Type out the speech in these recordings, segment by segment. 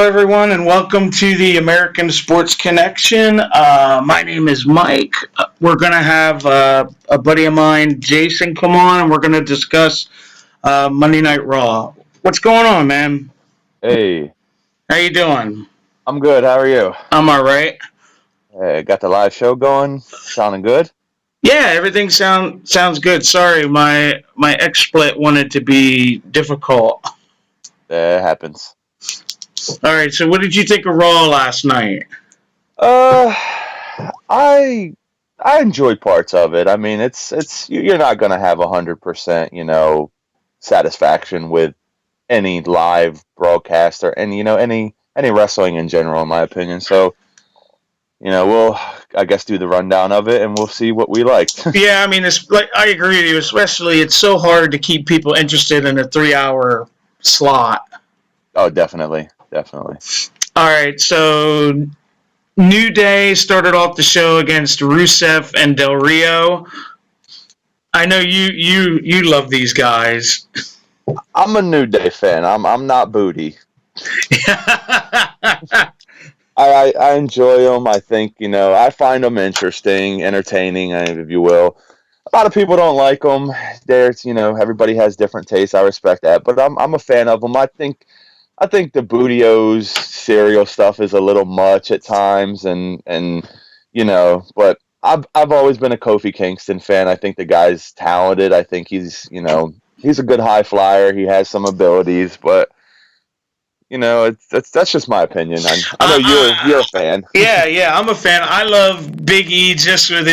Hello, everyone, and welcome to the American Sports Connection. My name is Mike. We're going to have a buddy of mine, Jason, come on, and we're going to discuss Monday Night Raw. What's going on, man? Hey, How you doing? I'm good. How are you? I'm all right. Hey, got the live show going. Sounding good? Yeah, everything sounds good. Sorry, my XSplit wanted to be difficult. That happens. All right, so what did you think of Raw last night? Uh, I I enjoyed parts of it. I mean, you're not gonna have 100%, satisfaction with any live broadcast or any wrestling in general, in my opinion. So, we'll I guess do the rundown of it and we'll see what we liked. Yeah, I mean, it's like I agree with you. Especially, it's so hard to keep people interested in a 3 hour slot. Oh, definitely, definitely. All right, so New Day started off the show against Rusev and Del Rio. I know you love these guys. I'm a New Day fan. I'm not booty. I enjoy them. I think, I find them interesting, entertaining, if you will. A lot of people don't like them. There's, everybody has different tastes. I respect that, but I'm a fan of them. I think the Bootios cereal stuff is a little much at times, but I've always been a Kofi Kingston fan. I think the guy's talented. I think he's a good high flyer. He has some abilities, but that's just my opinion. I know you're a fan. Yeah, I'm a fan. I love Big E just with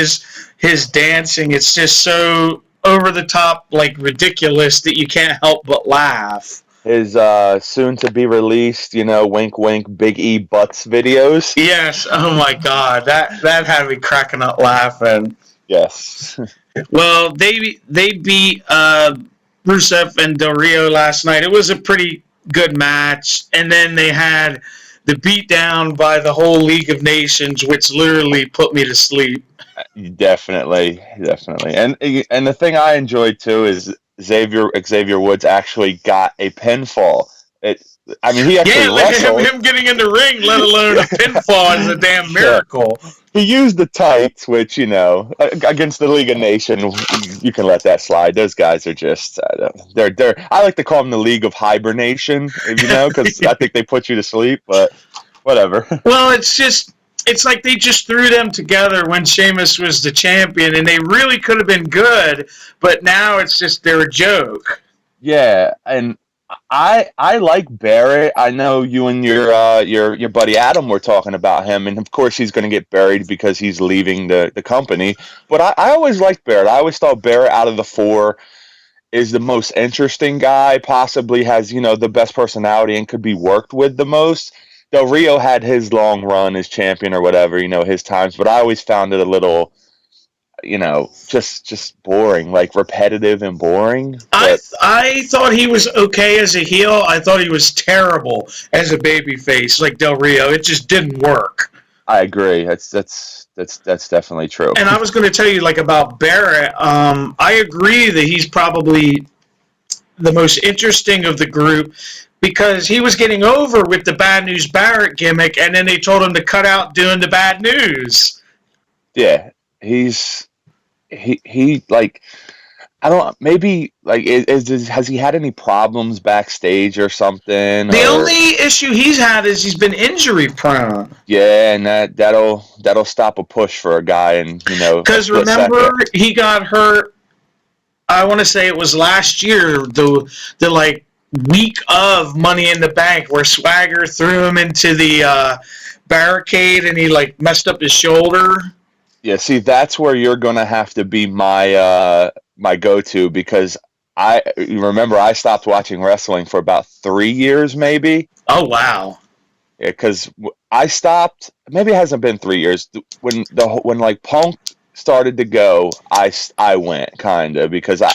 his dancing. It's just so over the top, like ridiculous that you can't help but laugh. His soon to be released, wink wink Big E butts videos. Yes. Oh my God, that had me cracking up laughing. Yes. Well, they beat Rusev and Del Rio last night. It was a pretty good match, and then they had the beatdown by the whole League of Nations, which literally put me to sleep. Definitely, definitely. And the thing I enjoyed too is Xavier Woods actually got a pinfall. I mean, he actually Yeah, like wrestled. him getting in the ring, let alone a pinfall, is a damn Yeah. miracle. He used the tights, which against the League of Nations, you can let that slide. Those guys are just they're. I like to call them the League of Hibernation, because I think they put you to sleep. But whatever. Well, it's like they just threw them together when Sheamus was the champion, and they really could have been good, but now it's just they're a joke. Yeah, and I like Barrett. I know you and your buddy Adam were talking about him, and of course he's going to get buried because he's leaving the company. But I always liked Barrett. I always thought Barrett out of the four is the most interesting guy. Possibly has the best personality and could be worked with the most. Del Rio had his long run as champion or whatever, his times, but I always found it a little, just boring, like repetitive and boring. I But I thought he was okay as a heel. I thought he was terrible as a babyface, like Del Rio. It just didn't work. I agree. That's definitely true. And I was going to tell you, like about Barrett. I agree that he's probably the most interesting of the group because he was getting over with the Bad News Barrett gimmick, and then they told him to cut out doing the bad news. Yeah, he like I don't maybe like has he had any problems backstage or something The or only issue he's had is he's been injury prone. yeah, and that'll stop a push for a guy in a Because split remember, second. he got hurt. I want to say it was last year, the like week of Money in the Bank, where Swagger threw him into the barricade and he like messed up his shoulder. Yeah, see, that's where you're gonna have to be my go-to because you remember I stopped watching wrestling for about 3 years, maybe. Oh wow! Yeah, because I stopped. Maybe it hasn't been 3 years. When like Punk started to go, I went kind of because I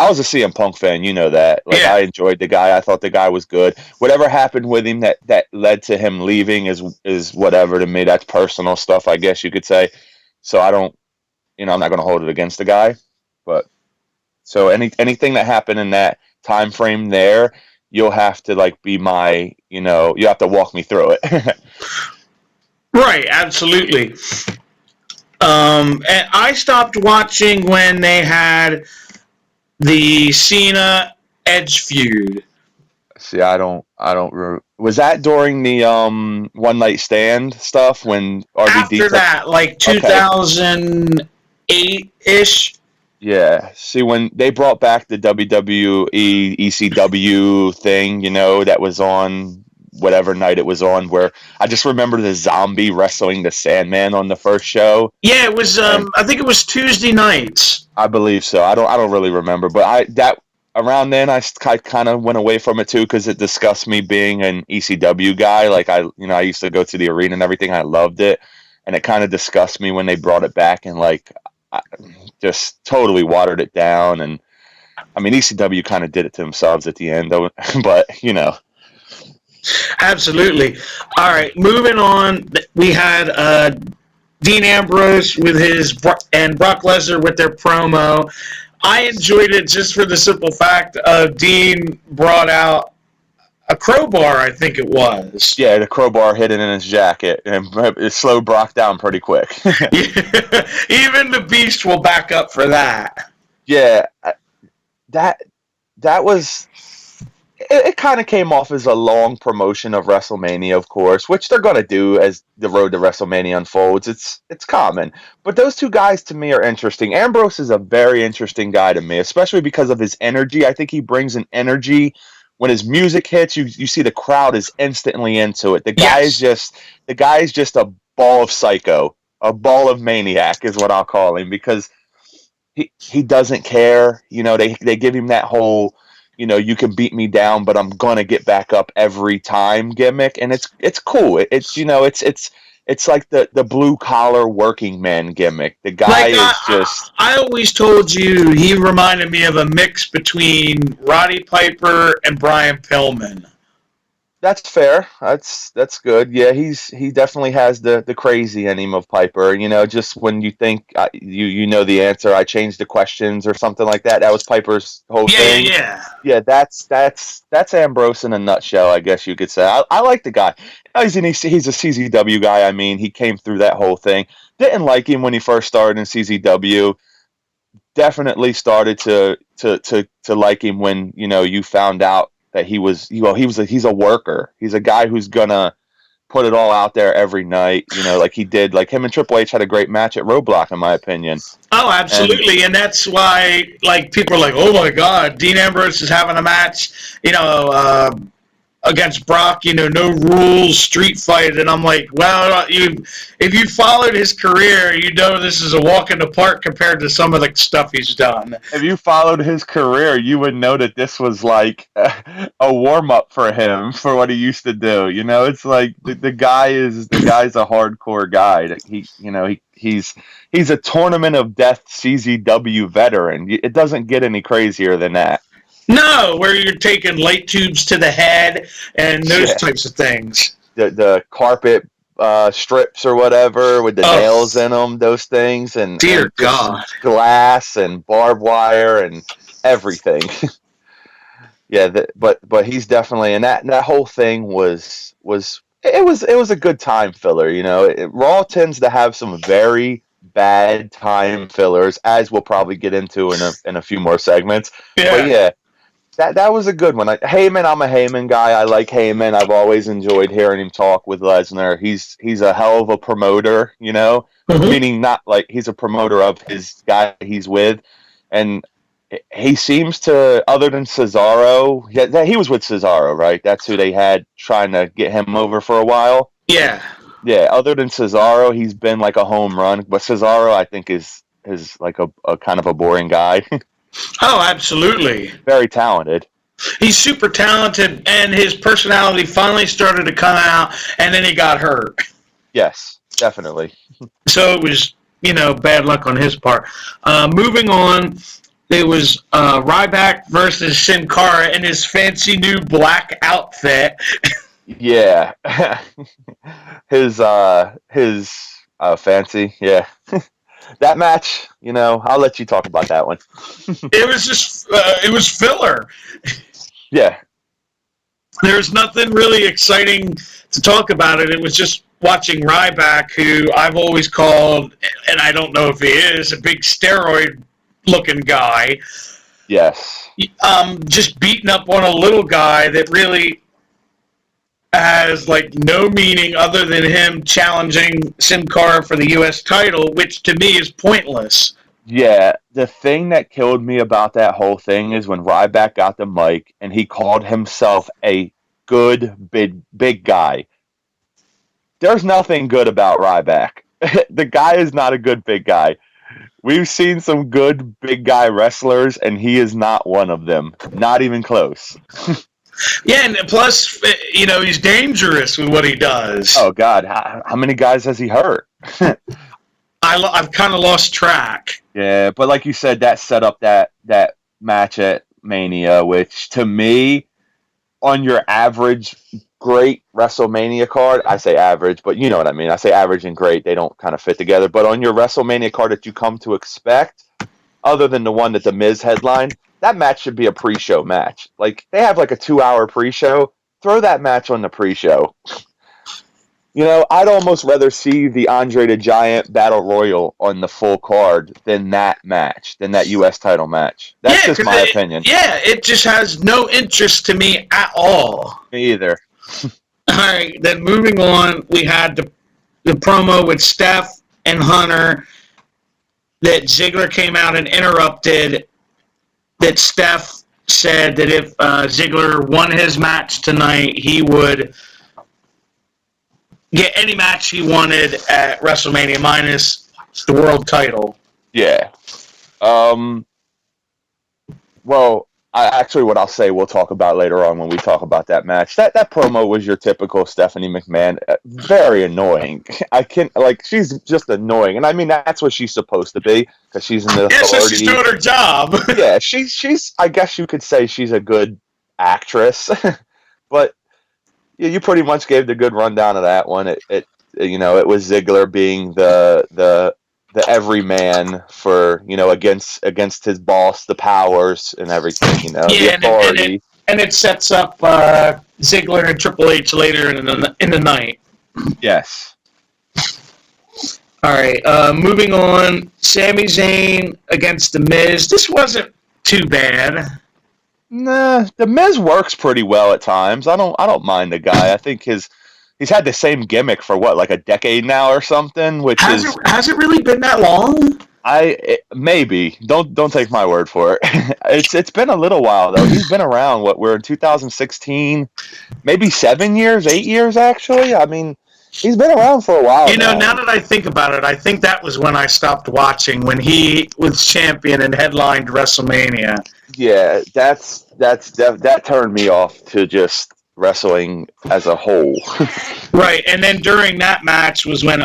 was a CM Punk fan. You know that. Like Yeah, I enjoyed the guy. I thought the guy was good. Whatever happened with him that led to him leaving is whatever to me. That's personal stuff, I guess you could say. So I don't. I'm not going to hold it against the guy. But so anything that happened in that time frame there, you'll have to like be my, you have to walk me through it. Right, absolutely. And I stopped watching when they had the Cena Edge feud. See, was that during the one night stand stuff when RVD After took? that, like Okay, 2008 ish. yeah. See, when they brought back the WWE ECW thing, that was on whatever night it was on, where I just remember the zombie wrestling the Sandman on the first show, Yeah, it was. and I think it was Tuesday nights. I believe so. I don't really remember, but that around then I kind of went away from it too because it disgusts me being an ECW guy. Like I used to go to the arena and everything. I loved it, and it kind of disgusts me when they brought it back and like just totally watered it down. And I mean ECW kind of did it to themselves at the end, though. But Absolutely. All right, moving on. We had Dean Ambrose with his and Brock Lesnar with their promo. I enjoyed it just for the simple fact of Dean brought out a crowbar, I think it was. yeah, the crowbar hidden in his jacket and it slowed Brock down pretty quick. Even the Beast will back up for that. Yeah, that that was it kind of came off as a long promotion of WrestleMania, of course, which they're going to do as the road to WrestleMania unfolds. It's common. But those two guys to me are interesting. Ambrose is a very interesting guy to me, especially because of his energy. I think he brings an energy when his music hits, you see the crowd is instantly into it. Yes. The guy is just a ball of psycho, a ball of maniac is what I'll call him because he doesn't care. They give him that whole, you can beat me down, but I'm gonna get back up every time gimmick, and it's cool. It's like the blue collar working man gimmick. The guy Like is just I always told you, he reminded me of a mix between Roddy Piper and Brian Pillman. That's fair. That's good. Yeah, he definitely has the crazy in him of Piper. Just when you think you know the answer, I changed the questions or something like that. That was Piper's whole Yeah, yeah, thing. yeah. Yeah, that's Ambrose in a nutshell, I guess you could say. I like the guy. He's a CZW guy. I mean, he came through that whole thing. Didn't like him when he first started in CZW. Definitely started to like him when you found out that he's a worker. He's a guy who's gonna put it all out there every night. Like he did. Like him and Triple H had a great match at Roadblock, in my opinion. Oh, And absolutely, and that's why like people are like, "Oh my God, Dean Ambrose is having a match," against Brock, no rules, street fight, and I'm like, well, if you followed his career, this is a walk in the park compared to some of the stuff he's done. if you followed his career, you would know that this was like a warm up for him for what he used to do. It's like the guy's a hardcore guy. That he's a Tournament of Death CZW veteran. It doesn't get any crazier than that. No, where you're taking light tubes to the head and those Yeah, types of things. the carpet strips or whatever with the Oh, nails in them, those things, dear and just God. glass and barbed wire and everything. Yeah, but he's definitely, and that whole thing was a good time filler. Raw tends to have some very bad time fillers, as we'll probably get into in a few more segments. But Yeah. yeah, that was a good one. Heyman, I'm a Heyman guy. I like Heyman. I've always enjoyed hearing him talk with Lesnar. He's a hell of a promoter, Mm-hmm. meaning not like he's a promoter of his guy he's with, and he seems to, other than Cesaro, he was with Cesaro, right? That's who they had trying to get him over for a while. Yeah. Yeah, other than Cesaro, he's been like a home run. But Cesaro, I think, is like a kind of a boring guy. Oh, absolutely. Very talented. He's super talented, and his personality finally started to come out, and then he got hurt. Yes, definitely. So it was, bad luck on his part. Moving on, it was Ryback versus Sin Cara in his fancy new black outfit. Yeah, his fancy. Yeah, that match. I'll let you talk about that one. It was just, it was filler. Yeah, There's nothing really exciting to talk about it. It was just watching Ryback, who I've always called, and I don't know if he is, a big steroid-looking guy. Yes. Just beating up on a little guy that really has like no meaning other than him challenging Sin Cara for the U.S. title, which to me is pointless. Yeah, the thing that killed me about that whole thing is when Ryback got the mic and he called himself a good big guy. There's nothing good about Ryback. The guy is not a good big guy. We've seen some good big guy wrestlers, and he is not one of them. Not even close. Yeah, and plus, he's dangerous with what he does. Oh, God. How many guys has he hurt? I've kind of lost track. Yeah, but like you said, that set up that match at Mania, which to me, on your average great WrestleMania card, I say average, but you know what I mean. I say average and great. They don't kind of fit together. But on your WrestleMania card that you come to expect, other than the one that The Miz headlined, that match should be a pre-show match. Like, they have like a 2-hour pre-show. Throw that match on the pre-show. I'd almost rather see the Andre the Giant Battle Royal on the full card than that match, than that U.S. title match. That's just my opinion. Yeah, it just has no interest to me at all. Me either. All right, then moving on, we had the promo with Steph and Hunter that Ziggler came out and interrupted, that Steph said that if Ziggler won his match tonight, he would get any match he wanted at WrestleMania minus the world title. Yeah. Well, what I'll say we'll talk about later on when we talk about that match. That promo was your typical Stephanie McMahon. Very annoying. She's just annoying. And I mean, that's what she's supposed to be, because she's in the authority. So she's doing her job. Yeah, she's, I guess you could say she's a good actress. But you pretty much gave the good rundown of that one. It was Ziggler being the everyman for, against his boss, the powers and everything, the authority. And it sets up Ziggler and Triple H later in the night. Yes. All right, moving on. Sami Zayn against The Miz. This wasn't too bad. Nah, The Miz works pretty well at times. I don't mind the guy. I think he's had the same gimmick for like a decade now or something. Has it really been that long? Maybe. Don't take my word for it. It's been a little while though. He's been around. We're in 2016, maybe 7 years, 8 years actually. I mean, he's been around for a while. Now that I think about it, I think that was when I stopped watching, when he was champion and headlined WrestleMania. Yeah, that turned me off to just wrestling as a whole. Right, and then during that match was when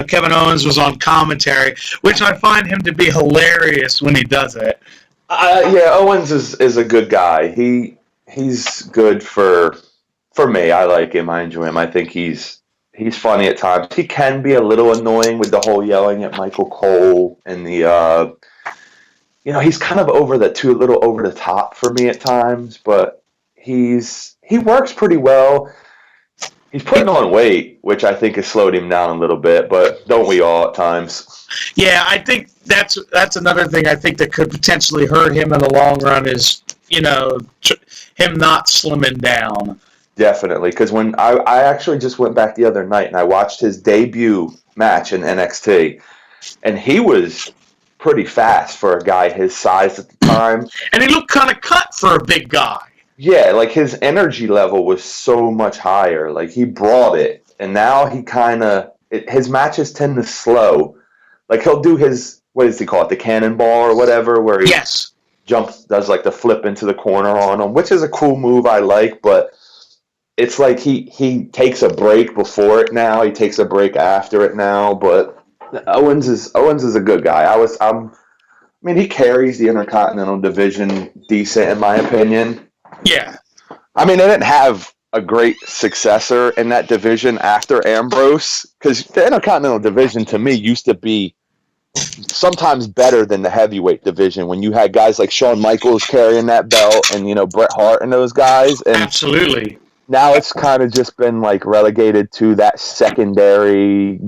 Kevin Owens was on commentary, which I find him to be hilarious when he does it. Yeah, Owens is a good guy. He's good for me. I like him. I enjoy him. I think he's funny at times. He can be a little annoying with the whole yelling at Michael Cole and the he's kind of a little over the top for me at times, but he works pretty well. He's putting on weight, which I think has slowed him down a little bit, but don't we all at times? Yeah, I think that's another thing I think that could potentially hurt him in the long run is, him not slimming down. Definitely, because when I actually just went back the other night and I watched his debut match in NXT, and he was pretty fast for a guy his size at the time. And he looked kind of cut for a big guy. Yeah, like his energy level was so much higher. Like he brought it, and now he his matches tend to slow. Like he'll do his, what does he call it, the cannonball or whatever, where he does like the flip into the corner on him, which is a cool move I like, but it's like he takes a break before it now, he takes a break after it now, but Owens is a good guy. He carries the Intercontinental Division decent in my opinion. Yeah. I mean, they didn't have a great successor in that division after Ambrose, because the Intercontinental Division to me used to be sometimes better than the heavyweight division when you had guys like Shawn Michaels carrying that belt and Bret Hart and those guys. And absolutely. now it's kind of just been like relegated to that secondary,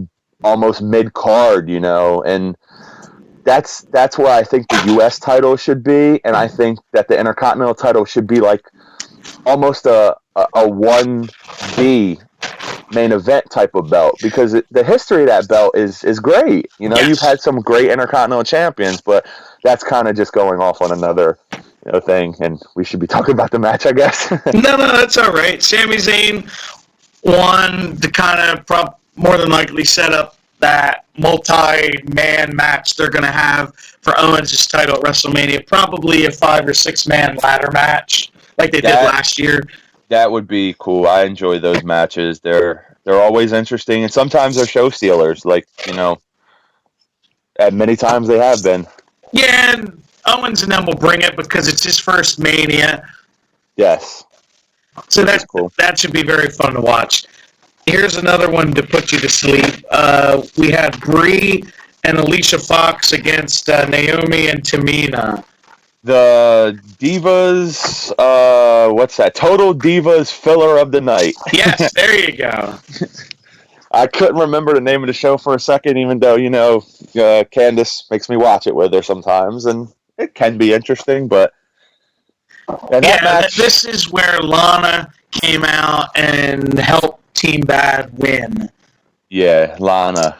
almost mid card, and that's where I think the U.S. title should be, and I think that the Intercontinental title should be like almost a 1B main event type of belt, because the history of that belt is great. You've Yes. had some great Intercontinental champions, but that's kind of just going off on another thing, and we should be talking about the match, I guess. No, that's all right. Sami Zayn won to kind of more than likely set up that multi-man match they're going to have for Owens' title at WrestleMania. Probably a 5 or 6 man ladder match like they did last year. That would be cool. I enjoy those matches. They're always interesting, and sometimes they're show stealers. Like at many times they have been. Yeah, and Owens and them will bring it because it's his first Mania. Yes. So that's cool. That should be very fun to watch. Here's another one to put you to sleep. We had Brie and Alicia Fox against Naomi and Tamina. The Divas, what's that? Total Divas filler of the night. Yes, there you go. I couldn't remember the name of the show for a second, even though, Candace makes me watch it with her sometimes, and it can be interesting, but... This is where Lana came out and helped Team Bad win. Yeah, Lana.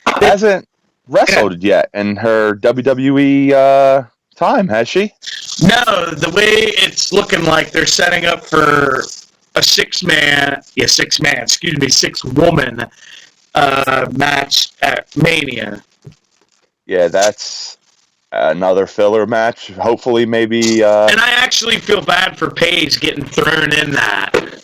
Hasn't wrestled yet in her WWE time, has she? No, the way it's looking like they're setting up for a 6-woman match at Mania. Yeah, that's another filler match. Hopefully, maybe... and I actually feel bad for Paige getting thrown in that.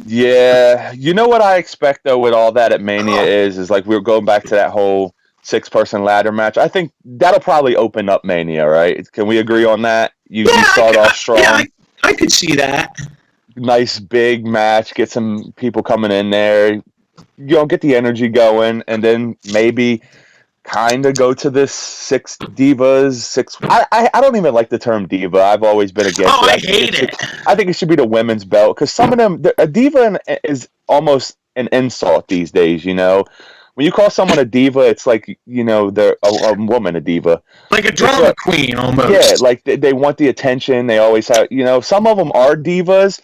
Yeah. You know what I expect, though, with all that at Mania is like we're going back to that whole 6-person ladder match. I think that'll probably open up Mania, right? Can we agree on that? You start off strong. Yeah, I could see that. Nice big match. Get some people coming in there. Get the energy going, and then maybe... kind of go to this 6 divas. I don't even like the term diva. I've always been against it. I hate it. I think it should be the women's belt, because some of them, a diva is almost an insult these days. When you call someone a diva, it's like they're a woman a diva, like a drama queen almost. Yeah, like they want the attention. They always have. Some of them are divas.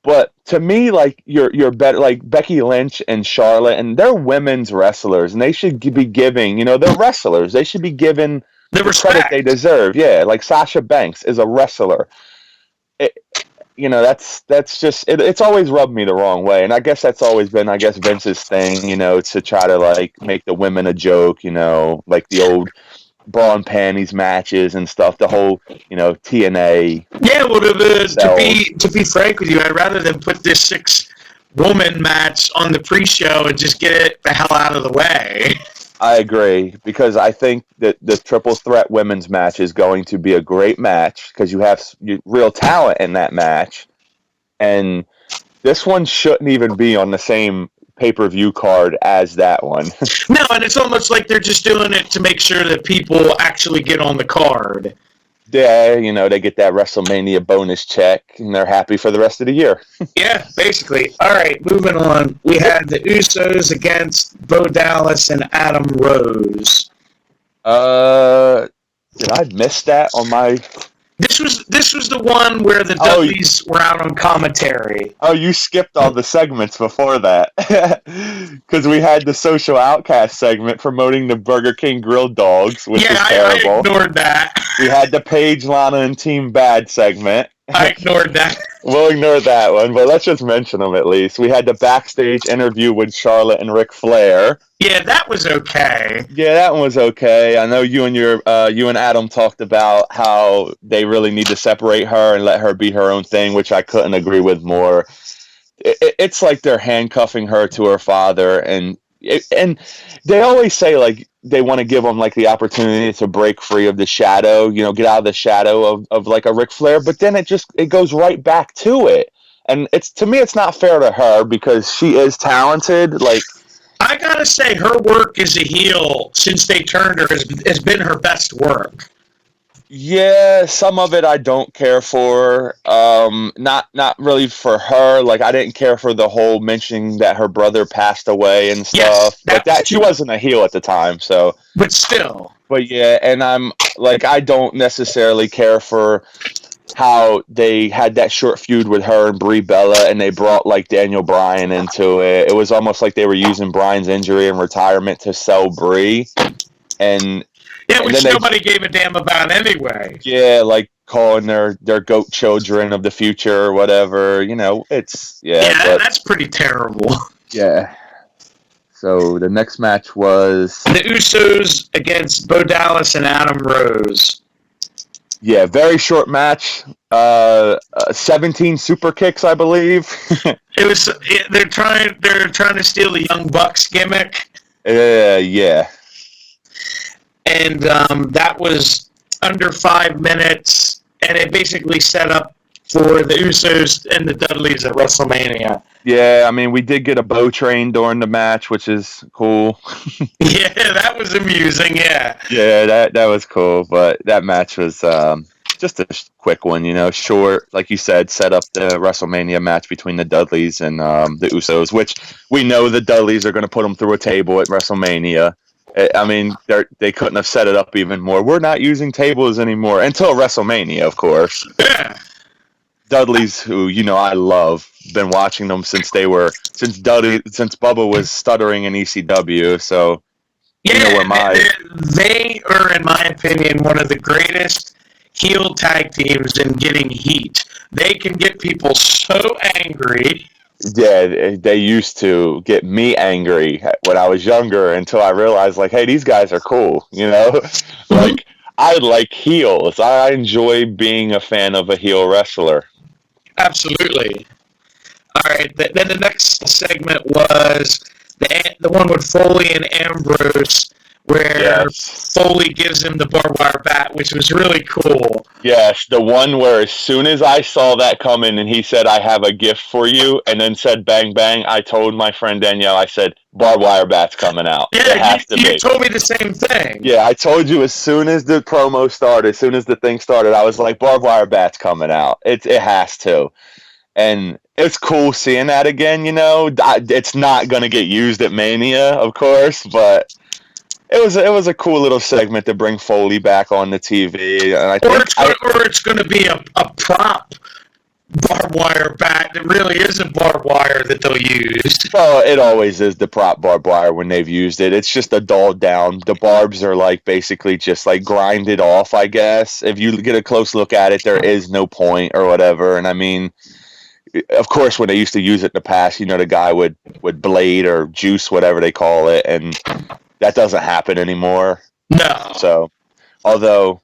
But to me, like you're better, like Becky Lynch and Charlotte, and they're women's wrestlers, and they should be giving, they're wrestlers. They should be given the credit they deserve. Yeah, like Sasha Banks is a wrestler. That's just it's always rubbed me the wrong way, and I guess that's always been, Vince's thing, to try to like make the women a joke, like the old bra and panties matches and stuff, the whole TNA. Yeah, well, to be frank with you, I'd rather than put this 6-woman match on the pre-show and just get it the hell out of the way. I agree, because I think that the triple threat women's match is going to be a great match, because you have real talent in that match, and this one shouldn't even be on the same pay-per-view card as that one. No, and it's almost like they're just doing it to make sure that people actually get on the card. Yeah, they get that WrestleMania bonus check, and they're happy for the rest of the year. Yeah, basically. All right, moving on. We had the Usos against Bo Dallas and Adam Rose. Did I miss that on my... This was the one where the Dudleys were out on commentary. Oh, you skipped all the segments before that. Because we had the Social Outcast segment promoting the Burger King grilled dogs, which was terrible. I ignored that. We had the Paige, Lana, and Team Bad segment. I ignored that. We'll ignore that one, but let's just mention them at least. We had the backstage interview with Charlotte and Ric Flair. Yeah, that was okay. Yeah, that one was okay. I know you and Adam talked about how they really need to separate her and let her be her own thing, which I couldn't agree with more. It's like they're handcuffing her to her father, and they always say like they want to give them like the opportunity to break free of the shadow, get out of the shadow of like a Ric Flair, but then it goes right back to it. And to me, it's not fair to her, because she is talented. Like, I gotta say, her work as a heel since they turned her has been her best work. Yeah, some of it I don't care for. Not really for her. Like I didn't care for the whole mentioning that her brother passed away and Yes, stuff. But that was that she too. wasn't a heel at the time, so. But still, But yeah, and I'm like I don't necessarily care for how they had that short feud with her and Brie Bella, and they brought like Daniel Bryan into it. It was almost like they were using Bryan's injury and retirement to sell Brie, and yeah, and then which they nobody gave a damn about anyway. yeah, like calling their goat children of the future or whatever. It's yeah, Yeah, but that's pretty terrible. yeah. So the next match was The Usos against Bo Dallas and Adam Rose. yeah, very short match. 17 super kicks, I believe. It was they're trying to steal the Young Bucks gimmick, Yeah. and that was under 5 minutes, and it basically set up for the Usos and the Dudleys at WrestleMania. Yeah, I mean, we did get a bow train during the match, which is cool. Yeah, that was amusing. Yeah, Yeah, that was cool, but that match was just a quick one, short, like you said, set up the WrestleMania match between the Dudleys and the Usos, which we know the Dudleys are going to put them through a table at WrestleMania. I mean, they couldn't have set it up even more. We're not using tables anymore until WrestleMania, of course. yeah. Dudleys, who I love, been watching them since Bubba was stuttering in ECW. So Yeah, where they are, in my opinion, one of the greatest heel tag teams in getting heat. They can get people so angry. yeah, they used to get me angry when I was younger until I realized, like, hey, these guys are cool. Like I like heels. I enjoy being a fan of a heel wrestler. Absolutely. All right. Then the next segment was the one with Foley and Ambrose, where Yes. Foley gives him the barbed wire bat, which was really cool. Yes, the one where as soon as I saw that coming and he said, I have a gift for you, and then said bang bang, I told my friend Danielle, I said, barbed wire bat's coming out. Yeah, It has to you be. told me the same thing. Yeah, I told you as soon as the promo started, as soon as the thing started, I was like, barbed wire bat's coming out. It has to. And it's cool seeing that again, It's not going to get used at Mania, of course, but it was a cool little segment to bring Foley back on the TV, and It's going to be a prop barbed wire bat that really isn't barbed wire that they'll use. well, it always is the prop barbed wire when they've used it. It's just a dulled down. The barbs are like basically just like grinded off, I guess. If you get a close look at it, there is no point or whatever. And I mean, of course, when they used to use it in the past, the guy would blade or juice, whatever they call it, and that doesn't happen anymore. No. So,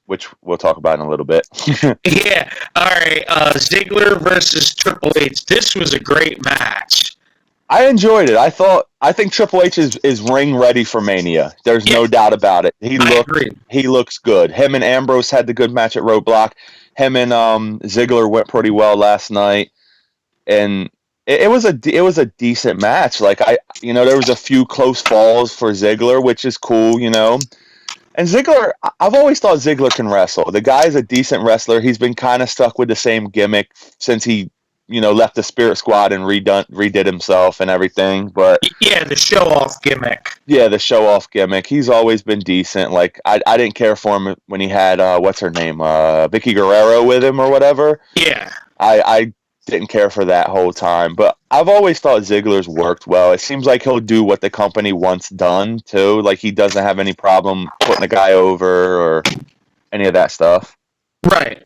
which we'll talk about in a little bit. Yeah. All right. Ziggler versus Triple H. This was a great match. I enjoyed it. I think Triple H is ring ready for Mania. There's no doubt about it. He looks good. Him and Ambrose had the good match at Roadblock. Him and Ziggler went pretty well last night, and it was a decent match. Like there was a few close falls for Ziggler, which is cool, And Ziggler, I've always thought Ziggler can wrestle. The guy's a decent wrestler. He's been kind of stuck with the same gimmick since he, left the Spirit Squad and redid himself and everything. But yeah, the show off gimmick. Yeah, the show off gimmick. He's always been decent. Like I didn't care for him when he had what's her name, Vicky Guerrero with him or whatever. Yeah. I didn't care for that whole time, but I've always thought Ziggler's worked well. It seems like he'll do what the company wants done too. Like he doesn't have any problem putting a guy over or any of that stuff. Right.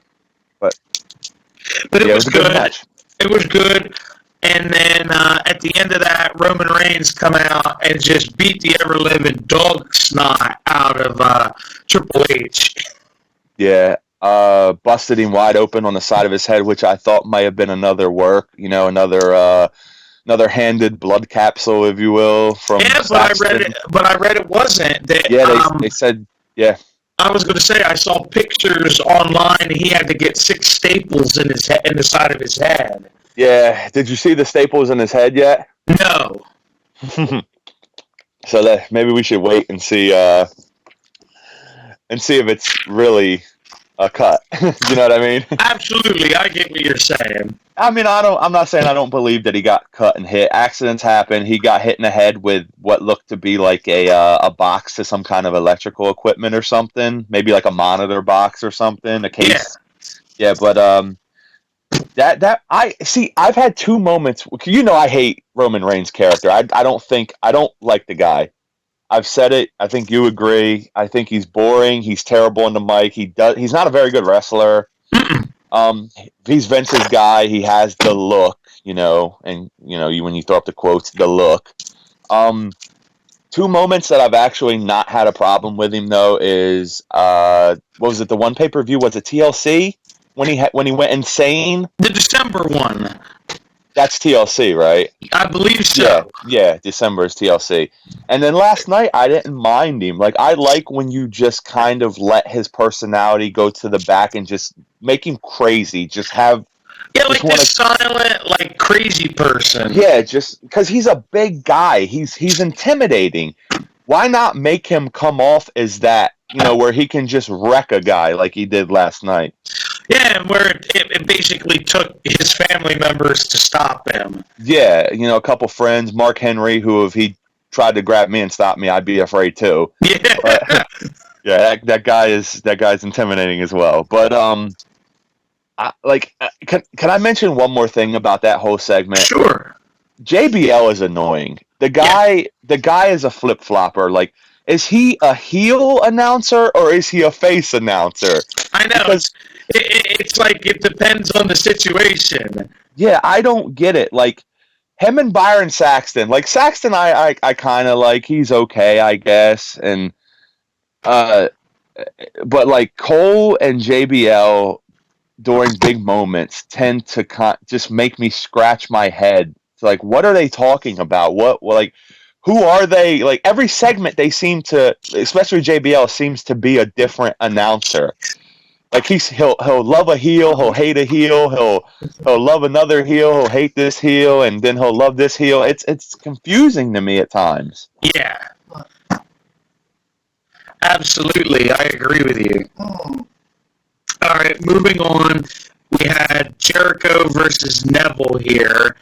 But it was a good match. It was good. And then at the end of that, Roman Reigns come out and just beat the ever-living dog snot out of Triple H. Yeah. Busted him wide open on the side of his head, which I thought might have been another work, another handed blood capsule, if you will, from Saxton. But I read it wasn't. They said, yeah. I was going to say I saw pictures online. And he had to get 6 staples in the side of his head. Yeah. Did you see the staples in his head yet? No. So maybe we should wait and see if it's really a cut. You know what I mean? Absolutely, I get what you're saying. I mean, I'm not saying I don't believe that he got cut and hit. Accidents happen. He got hit in the head with what looked to be like a box to some kind of electrical equipment or something. Maybe like a monitor box or something, a Yeah. case. Yeah, but that I see. I've had two moments. You know, I hate Roman Reigns' character. I don't like the guy. I've said it. I think you agree. I think he's boring. He's terrible on the mic. He's not a very good wrestler. Mm-mm. He's Vince's guy. He has the look, you know, and when you throw up the quotes, the look. Two moments that I've actually not had a problem with him though is what was it? The one pay-per-view, was it TLC when he went insane? The December one, That's TLC, right? I believe Yeah, so. yeah, December is TLC. And then last night, I didn't mind him. Like, I like when you just kind of let his personality go to the back and just make him crazy. Yeah, Just like want this to, silent, like crazy person. yeah, just because he's a big guy. He's intimidating. Why not make him come off as that, where he can just wreck a guy like he did last night? Yeah, and where it basically took his family members to stop him. Yeah, a couple friends, Mark Henry, who if he tried to grab me and stop me, I'd be afraid too. Yeah. But yeah, that guy's intimidating as well. But can I mention one more thing about that whole segment? Sure. JBL is annoying. The guy is a flip flopper. Like, is he a heel announcer or is he a face announcer? I know. Because It's like it depends on the situation. yeah, I don't get it. Like him and Byron Saxton. Like Saxton, I kind of like. He's okay, I guess. And but like Cole and JBL during big moments tend to just make me scratch my head. It's like, what are they talking about? Like, who are they? Like every segment, they seem to, especially JBL, seems to be a different announcer. Like he'll love a heel, he'll hate a heel, he'll love another heel, he'll hate this heel, and then he'll love this heel. It's confusing to me at times. Yeah. Absolutely, I agree with you. All right, moving on. We had Jericho versus Neville here,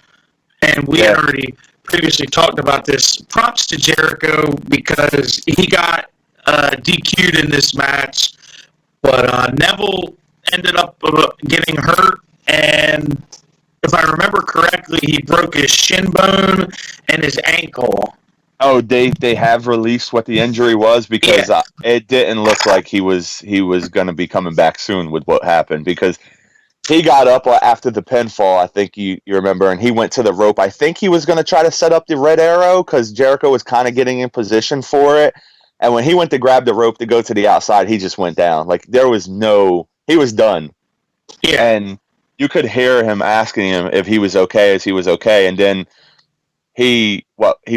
and we had already previously talked about this. Props to Jericho because he got DQ'd in this match, but Neville ended up getting hurt, and if I remember correctly, he broke his shin bone and his ankle. Oh, they have released what the injury was because it didn't look like he was going to be coming back soon with what happened because he got up after the pinfall. I think you remember, and he went to the rope. I think he was going to try to set up the red arrow because Jericho was kind of getting in position for it. And when he went to grab the rope to go to the outside, he just went down. Like he was done. Yeah. And you could hear him asking him if he was okay, as he was okay, and then he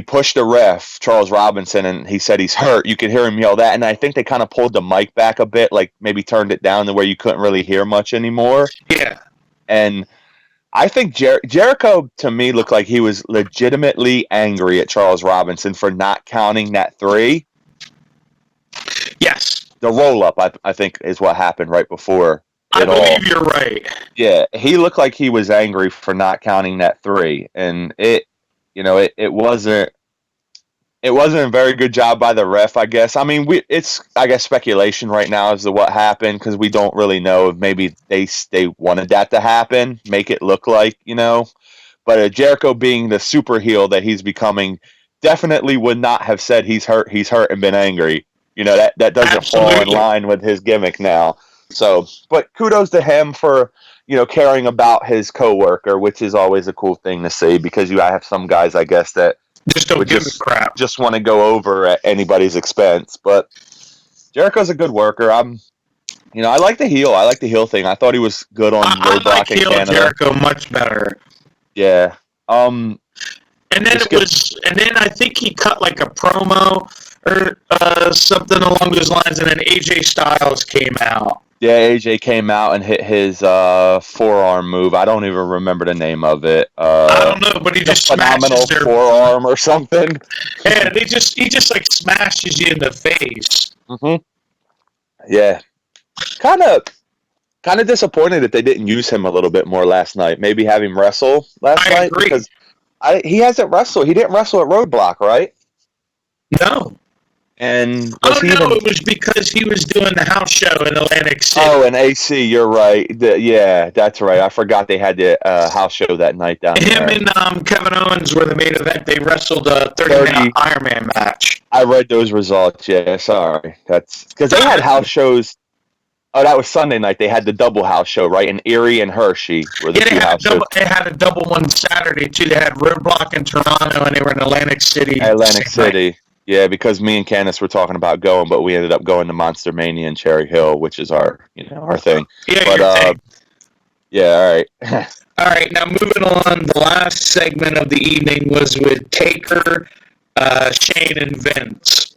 pushed the ref, Charles Robinson, and he said he's hurt. You could hear him yell that, and I think they kind of pulled the mic back a bit, like maybe turned it down to where you couldn't really hear much anymore. Yeah. And I think Jericho, to me, looked like he was legitimately angry at Charles Robinson for not counting that 3. Yes. The roll-up, I think, is what happened right before I believe you're right. Yeah, he looked like he was angry for not counting that 3, and it wasn't a very good job by the ref, I guess. I mean, it's I guess speculation right now as to what happened because we don't really know if maybe they wanted that to happen, make it look like, But Jericho being the super heel that he's becoming definitely would not have said he's hurt and been angry. That doesn't fall in line with his gimmick now. So, but kudos to him for, caring about his coworker, which is always a cool thing to see because I have some guys, I guess, that just don't give a crap. Just want to go over at anybody's expense. But Jericho's a good worker. I like the heel. I like the heel thing. I thought he was good on Roadblock in Canada. Jericho much better. Yeah. And then I think he cut like a promo or something along those lines, and then AJ Styles came out. Yeah, AJ came out and hit his forearm move. I don't even remember the name of it. I don't know, but he just phenomenal smashes their forearm or something. Yeah, he just like smashes you in the face. Mm-hmm. Yeah, kind of. kind of disappointed that they didn't use him a little bit more last night. Maybe have him wrestle last I night agree. because he hasn't wrestled. He didn't wrestle at Roadblock, right? No. And Oh, no, it was because he was doing the house show in Atlantic City. Oh, and AC, you're right. Yeah, that's right. I forgot they had the house show that night down there. Him and Kevin Owens were the main event. They wrestled a 30-minute Ironman match. I read those results. Yeah, sorry. That's because they had house shows. Oh, that was Sunday night. They had the double house show, right? And Erie and Hershey were the two house shows. They had a double one Saturday, too. They had Roadblock in Toronto, and they were in Atlantic City. Atlantic City. Night. Yeah, because me and Candace were talking about going, but we ended up going to Monster Mania in Cherry Hill, which is our thing. Yeah, but, your thing. Yeah, all right. All right, now moving on, the last segment of the evening was with Taker, Shane, and Vince.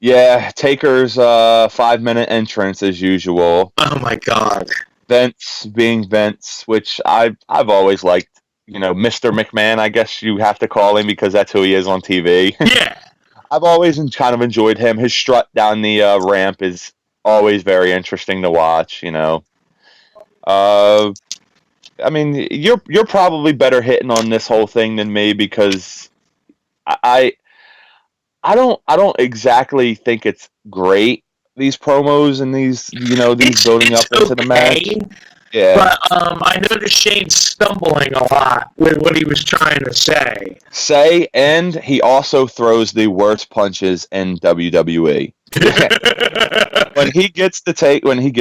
Yeah, Taker's 5-minute entrance as usual. Oh my God. Vince being Vince, which I've always liked. Mr. McMahon, I guess you have to call him because that's who he is on TV. Yeah. I've always kind of enjoyed him. His strut down the ramp is always very interesting to watch. I mean, you're probably better hitting on this whole thing than me because I don't exactly think it's great, these promos and these building up into the match. Yeah. But I noticed Shane stumbling a lot with what he was trying to say. And he also throws the worst punches in WWE. when he gets Taker into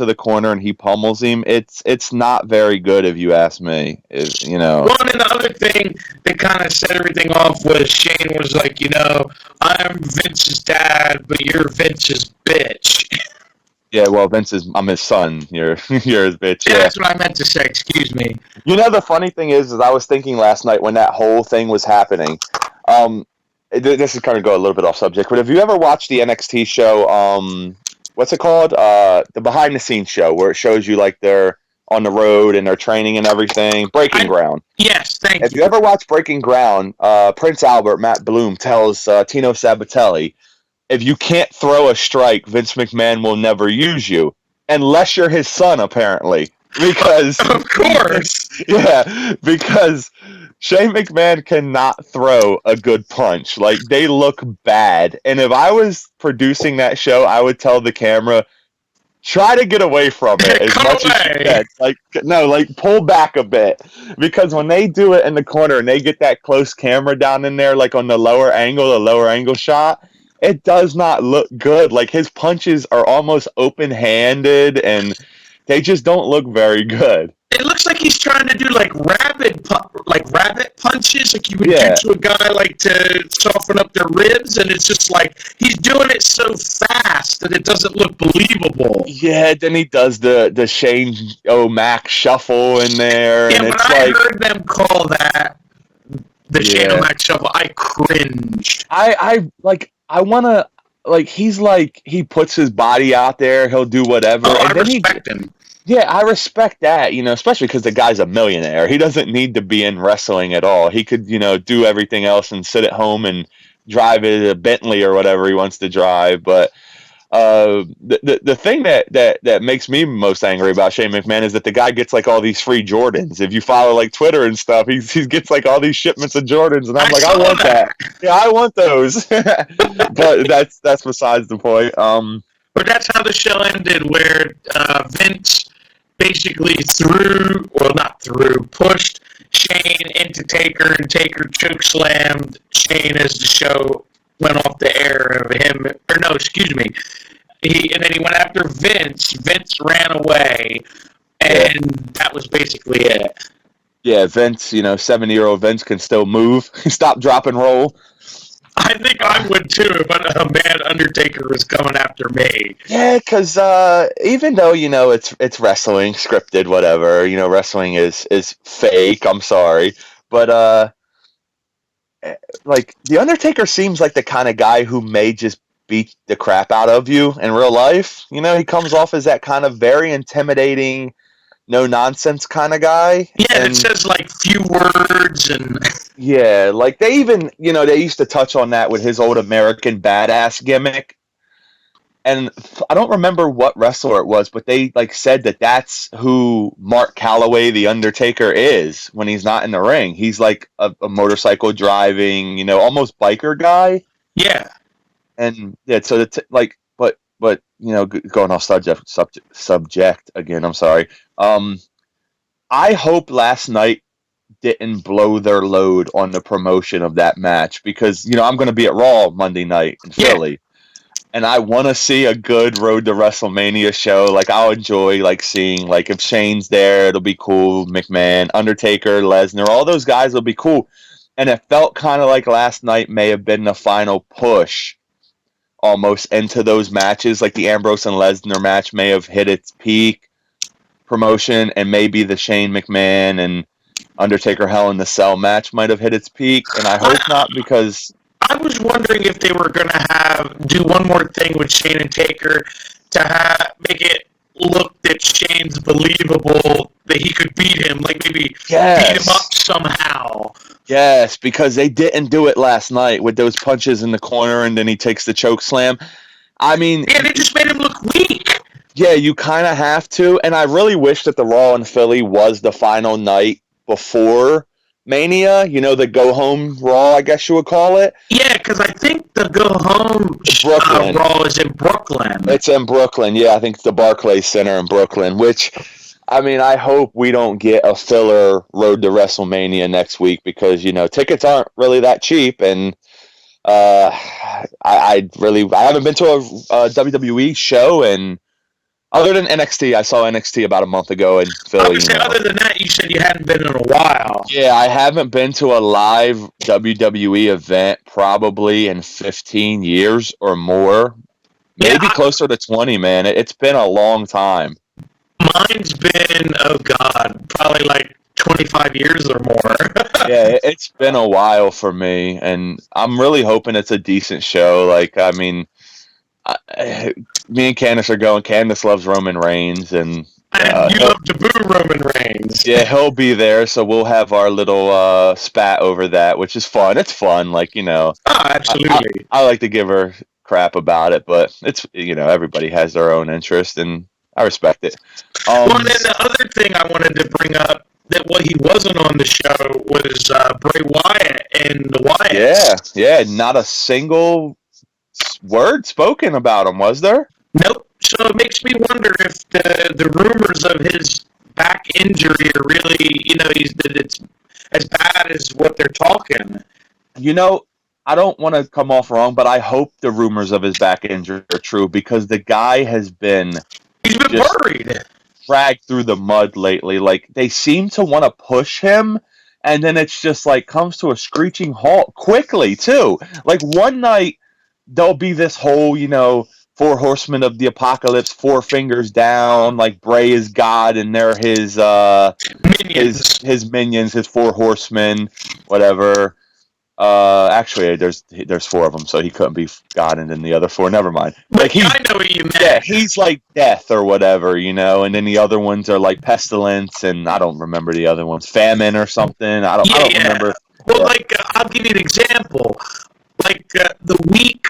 the corner and he pummels him, it's not very good if you ask me. Well, and the other thing that kind of set everything off was Shane was like, I'm Vince's dad, but you're Vince's bitch. Yeah, well, I'm his son. You're his bitch. Yeah, that's what I meant to say. Excuse me. The funny thing is I was thinking last night when that whole thing was happening. This is kind of go a little bit off subject, but have you ever watched the NXT show? What's it called? The behind the scenes show where it shows you like they're on the road and they're training and everything. Breaking Ground. Yes, thank you. If you ever watched Breaking Ground, Prince Albert, Matt Bloom, tells Tino Sabatelli, if you can't throw a strike, Vince McMahon will never use you. Unless you're his son, apparently. Because of course. Yeah, because Shane McMahon cannot throw a good punch. Like, they look bad. And if I was producing that show, I would tell the camera, try to get away from it as much as you can. Pull back a bit. Because when they do it in the corner and they get that close camera down in there, like on the lower angle shot, it does not look good. Like, his punches are almost open-handed, and they just don't look very good. It looks like he's trying to do rabbit punches, like you would do to a guy to soften up their ribs, and it's just like he's doing it so fast that it doesn't look believable. Yeah, then he does the Shane O'Mac shuffle in there. Yeah, and when I heard them call that the Shane O'Mac shuffle, I cringed. I want to, he puts his body out there, he'll do whatever. Oh, I respect him. Yeah, I respect that, especially because the guy's a millionaire. He doesn't need to be in wrestling at all. He could, do everything else and sit at home and drive a Bentley or whatever he wants to drive. But the thing that makes me most angry about Shane McMahon is that the guy gets all these free Jordans. If you follow Twitter and stuff, he gets all these shipments of Jordans, and I'm I want that. Yeah, I want those. But that's besides the point. But that's how the show ended, where Vince basically pushed Shane into Taker, and Taker chokeslammed Shane as the show went off the air of him. Or no, excuse me. And then he went after Vince. Vince ran away, and that was basically it. Yeah, Vince, 70-year-old Vince can still move. Stop, drop, and roll. I think I would too if a bad Undertaker was coming after me. Yeah, because even though it's wrestling, scripted, whatever, wrestling is fake. I'm sorry, but the Undertaker seems like the kind of guy who may just beat the crap out of you in real life. He comes off as that kind of very intimidating, no nonsense kind of guy. Yeah, and it says few words and. Yeah, they even, they used to touch on that with his old American Badass gimmick. And I don't remember what wrestler it was, but they like said that that's who Mark Calloway, the Undertaker, is when he's not in the ring. He's like a motorcycle driving, almost biker guy. Yeah. And yeah, so but going off subject again. I'm sorry. I hope last night didn't blow their load on the promotion of that match because I'm going to be at Raw Monday night in Philly. And I want to see a good Road to WrestleMania show. Like, I'll enjoy, like, seeing, like, if Shane's there, it'll be cool. McMahon, Undertaker, Lesnar, all those guys will be cool. And it felt kind of like last night may have been the final push almost into those matches. Like, the Ambrose and Lesnar match may have hit its peak promotion, and maybe the Shane McMahon and Undertaker Hell in the Cell match might have hit its peak. And I hope not, because I was wondering if they were going to do one more thing with Shane and Taker to make it look that Shane's believable, that he could beat him, like maybe beat him up somehow. Yes, because they didn't do it last night with those punches in the corner and then he takes the choke slam. I mean... Yeah, they just made him look weak. Yeah, you kind of have to, and I really wish that the Raw in Philly was the final night before Mania, the go-home Raw, I guess you would call it. Yeah, because I think the go-home Raw is in Brooklyn. It's in Brooklyn, yeah. I think it's the Barclays Center in Brooklyn, which, I mean, I hope we don't get a filler Road to WrestleMania next week because, tickets aren't really that cheap, and I haven't been to a WWE show, and other than NXT, I saw NXT about a month ago in Philly. Other than that, you said you hadn't been in a while. Yeah, I haven't been to a live WWE event probably in 15 years or more. Maybe closer to 20, man. It's been a long time. Mine's been, probably like 25 years or more. Yeah, it's been a while for me, and I'm really hoping it's a decent show. Like, I mean... me and Candace are going. Candace loves Roman Reigns, and you love to boo Roman Reigns. Yeah, he'll be there, so we'll have our little spat over that, which is fun. It's fun, like Oh, absolutely. I like to give her crap about it, but it's everybody has their own interest, and I respect it. Well, and then the other thing I wanted to bring up that he wasn't on the show was Bray Wyatt and the Wyatts. Yeah, not a single word spoken about him, was there? Nope. So it makes me wonder if the rumors of his back injury are really, that it's as bad as what they're talking. I don't want to come off wrong, but I hope the rumors of his back injury are true because the guy has been... He's been buried. Dragged through the mud lately. Like, they seem to want to push him, and then it's just, like, comes to a screeching halt quickly, too. Like, one night... there'll be this whole, four horsemen of the apocalypse, 4 fingers down, like Bray is God, and they're his minions. his minions, his 4 horsemen, whatever. Actually, there's 4 of them, so he couldn't be God, and then the other 4, never mind. Like I know what you meant. Yeah, he's like death or whatever, and then the other ones are like pestilence, and I don't remember the other ones, famine or something. I don't remember. Well, I'll give you an example. The week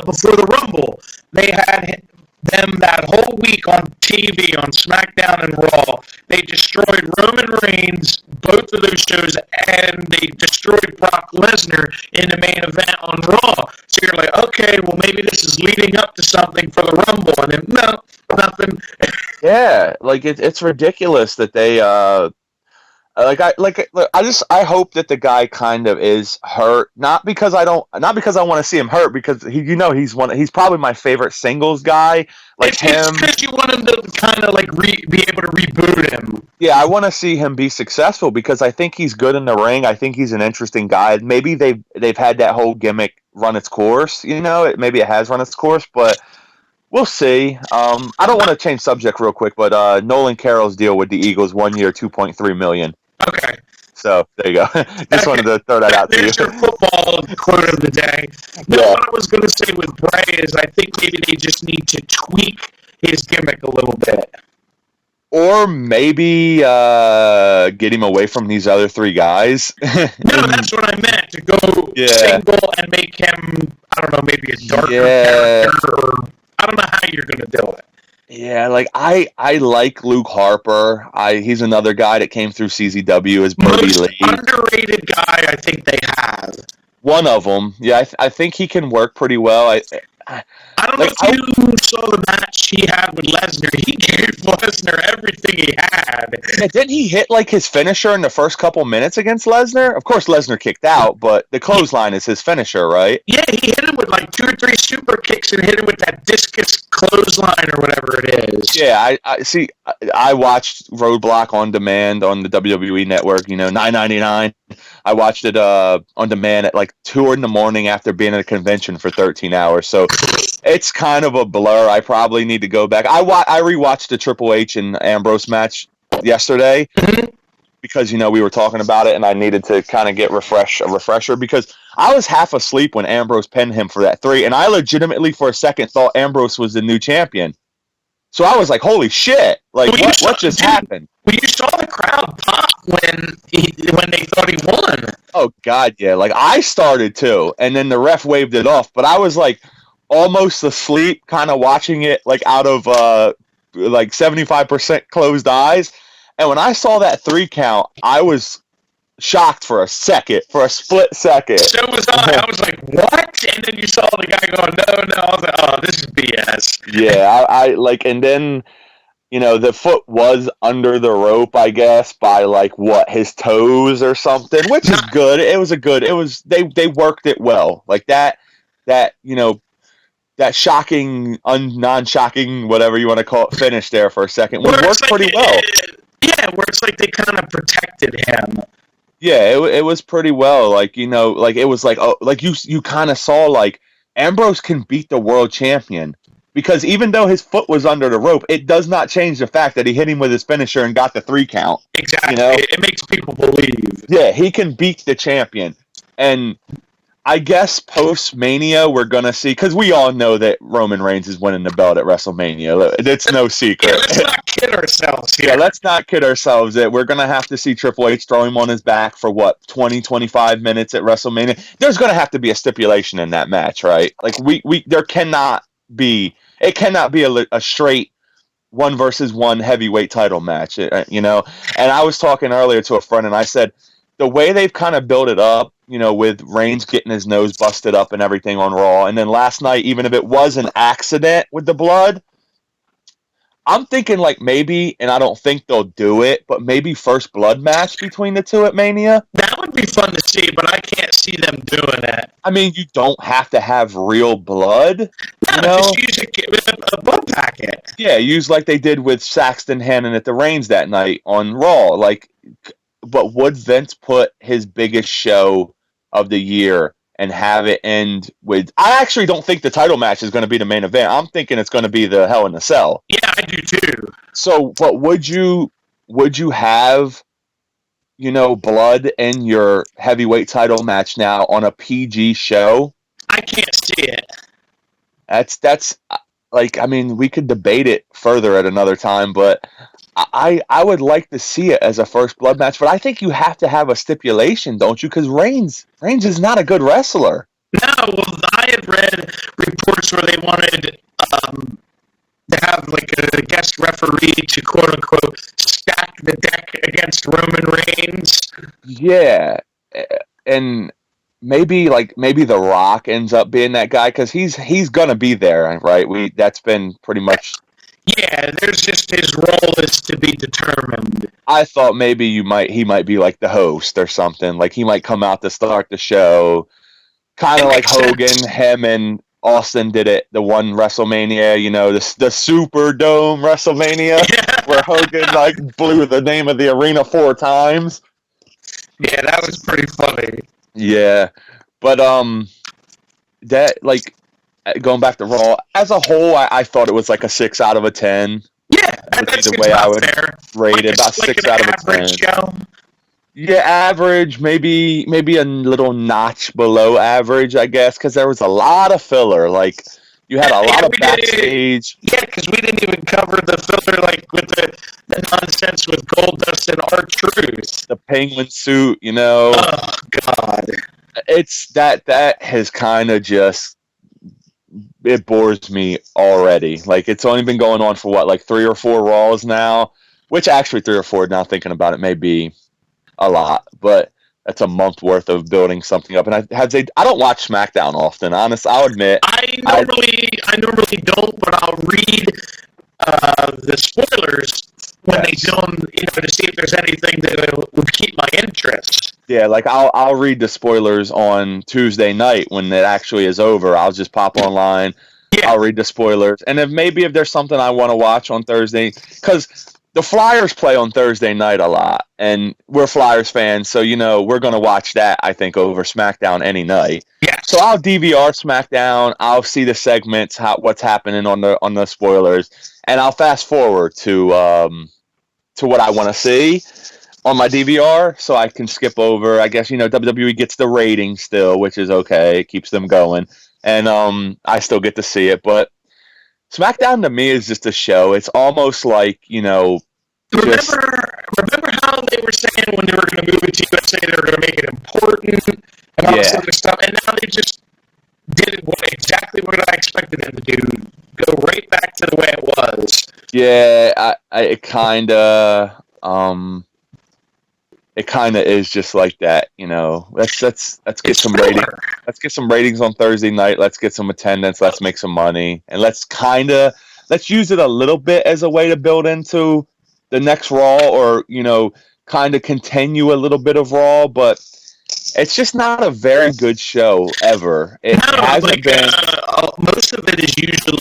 before the Rumble, they had them that whole week on TV, on SmackDown and Raw. They destroyed Roman Reigns, both of those shows, and they destroyed Brock Lesnar in the main event on Raw. So you're like, okay, well, maybe this is leading up to something for the Rumble. And then, no, nothing. Yeah, it's ridiculous that they... I hope that the guy kind of is hurt, not because I want to see him hurt, because he's probably my favorite singles guy. It's because you want him to kind of be able to reboot him. Yeah, I want to see him be successful because I think he's good in the ring. I think he's an interesting guy. Maybe they've had that whole gimmick run its course. Maybe it has run its course, but we'll see. I don't want to change subject real quick, but Nolan Carroll's deal with the Eagles, 1 year, $2.3 million. Okay. So, there you go. Just wanted to throw that out to you. There's your football quote of the day. What I was going to say with Bray is I think maybe they just need to tweak his gimmick a little bit. Or maybe get him away from these other 3 guys. No, that's what I meant. To go single and make him, I don't know, maybe a darker character. I don't know how you're going to do it. Yeah, like I like Luke Harper. He's another guy that came through CZW as Brody Most Lee. underrated guy I think they have. One of them. Yeah, I think he can work pretty well. I don't know if you saw the match he had with Lesnar. He gave Lesnar everything he had. Yeah, didn't he hit like his finisher in the first couple minutes against Lesnar? Of course, Lesnar kicked out, but the clothesline is his finisher, right? Yeah, he hit him with like 2 or 3 super kicks and hit him with that discus clothesline or whatever it is. Yeah, I see. I watched Roadblock on demand on the WWE Network. $9.99. I watched it on demand at like 2 in the morning after being at a convention for 13 hours. So it's kind of a blur. I probably need to go back. I rewatched the Triple H and Ambrose match yesterday because we were talking about it, and I needed to kind of get a refresher because I was half asleep when Ambrose pinned him for that 3, and I legitimately for a second thought Ambrose was the new champion. So I was like, "Holy shit! Like, what just happened?" Well, you saw the crowd pop when they thought he won. Oh God, yeah! Like I started to, and then the ref waved it off. But I was like almost asleep, kind of watching it like out of like 75% closed eyes. And when I saw that 3 count, I was shocked for a split second. So was I. I was like, "What?" And then you saw the guy going, "No." I was like, "Oh, this is BS." Yeah, I like, and then the foot was under the rope, I guess, by like his toes or something, which is good. It was they worked it well, like that that shocking, non-shocking, whatever you want to call it, finish there for a second worked pretty well. Yeah, where it's like they kind of protected him. Yeah, it was pretty well. Like like it was like like you kind of saw like Ambrose can beat the world champion because even though his foot was under the rope, it does not change the fact that he hit him with his finisher and got the 3 count. Exactly, it makes people believe. Yeah, he can beat the champion, and I guess post-Mania we're going to see, because we all know that Roman Reigns is winning the belt at WrestleMania. It's no secret. Yeah, let's not kid ourselves here. Yeah, let's not kid ourselves that we're going to have to see Triple H throw him on his back for, 20-25 minutes at WrestleMania. There's going to have to be a stipulation in that match, right? Like, there cannot be, it cannot be a straight 1 versus 1 heavyweight title match, And I was talking earlier to a friend, and I said, the way they've kind of built it up, with Reigns getting his nose busted up and everything on Raw, and then last night, even if it was an accident with the blood, I'm thinking like maybe, and I don't think they'll do it, but maybe first blood match between the two at Mania. That would be fun to see, but I can't see them doing it. I mean, you don't have to have real blood. No, just use a blood packet. Yeah, use like they did with Saxton handing it to Reigns that night on Raw. Like, but would Vince put his biggest show of the year and have it end with... I actually don't think the title match is going to be the main event. I'm thinking it's going to be the Hell in a Cell. Yeah, I do too. So, but would you have, blood in your heavyweight title match now on a PG show? I can't see it. That's like, I mean, we could debate it further at another time, but I would like to see it as a first blood match, but I think you have to have a stipulation, don't you? Because Reigns is not a good wrestler. No, well, I had read reports where they wanted to have like a guest referee to quote unquote stack the deck against Roman Reigns. Yeah, and maybe The Rock ends up being that guy because he's gonna be there, right? That's been pretty much. Yeah, there's just his role is to be determined. I thought maybe he might be like the host or something. Like he might come out to start the show, kind of like Hogan. Sense. Him and Austin did it the one WrestleMania, the Superdome WrestleMania, where Hogan like blew the name of the arena 4 times. Yeah, that was pretty funny. Yeah, but that like. Going back to Raw, as a whole, I thought it was like a 6 out of a 10. Yeah, that's the way I would fair. rate it, about 6 out of a 10. Show. Yeah, average, maybe a little notch below average, I guess, because there was a lot of filler. Like, you had a lot of backstage. Yeah, because we didn't even cover the filler, like, with the nonsense with Goldust and R-Truth. The penguin suit, Oh, God. It's that has kind of just it bores me already. Like, it's only been going on for what, like 3 or 4 Raws now, which actually 3 or 4, now thinking about it, may be a lot, but that's a month worth of building something up. And I don't watch SmackDown often. Honest, I'll admit. I normally don't, but I'll read the spoilers when they do them, to see if there's anything that would keep my interest. Yeah, like I'll read the spoilers on Tuesday night when it actually is over. I'll just pop online. Yeah. I'll read the spoilers, and if there's something I want to watch on Thursday, because the Flyers play on Thursday night a lot, and we're Flyers fans, so we're gonna watch that. I think over SmackDown any night. Yeah. So I'll DVR SmackDown. I'll see the segments, what's happening on the spoilers, and I'll fast forward to what I want to see on my DVR, so I can skip over. I guess WWE gets the ratings still, which is okay. It keeps them going, and I still get to see it. But SmackDown to me is just a show. It's almost like Remember how they were saying when they were going to move it to USA, they were going to make it important and all this other stuff, and now they just did exactly what I expected them to do. Go right back to the way it was. Yeah, it kind of is just like that, Let's get some ratings. Let's get some ratings on Thursday night. Let's get some attendance. Let's make some money, and let's use it a little bit as a way to build into the next Raw, or kind of continue a little bit of Raw. But it's just not a very good show ever. It hasn't been. Most of it is usually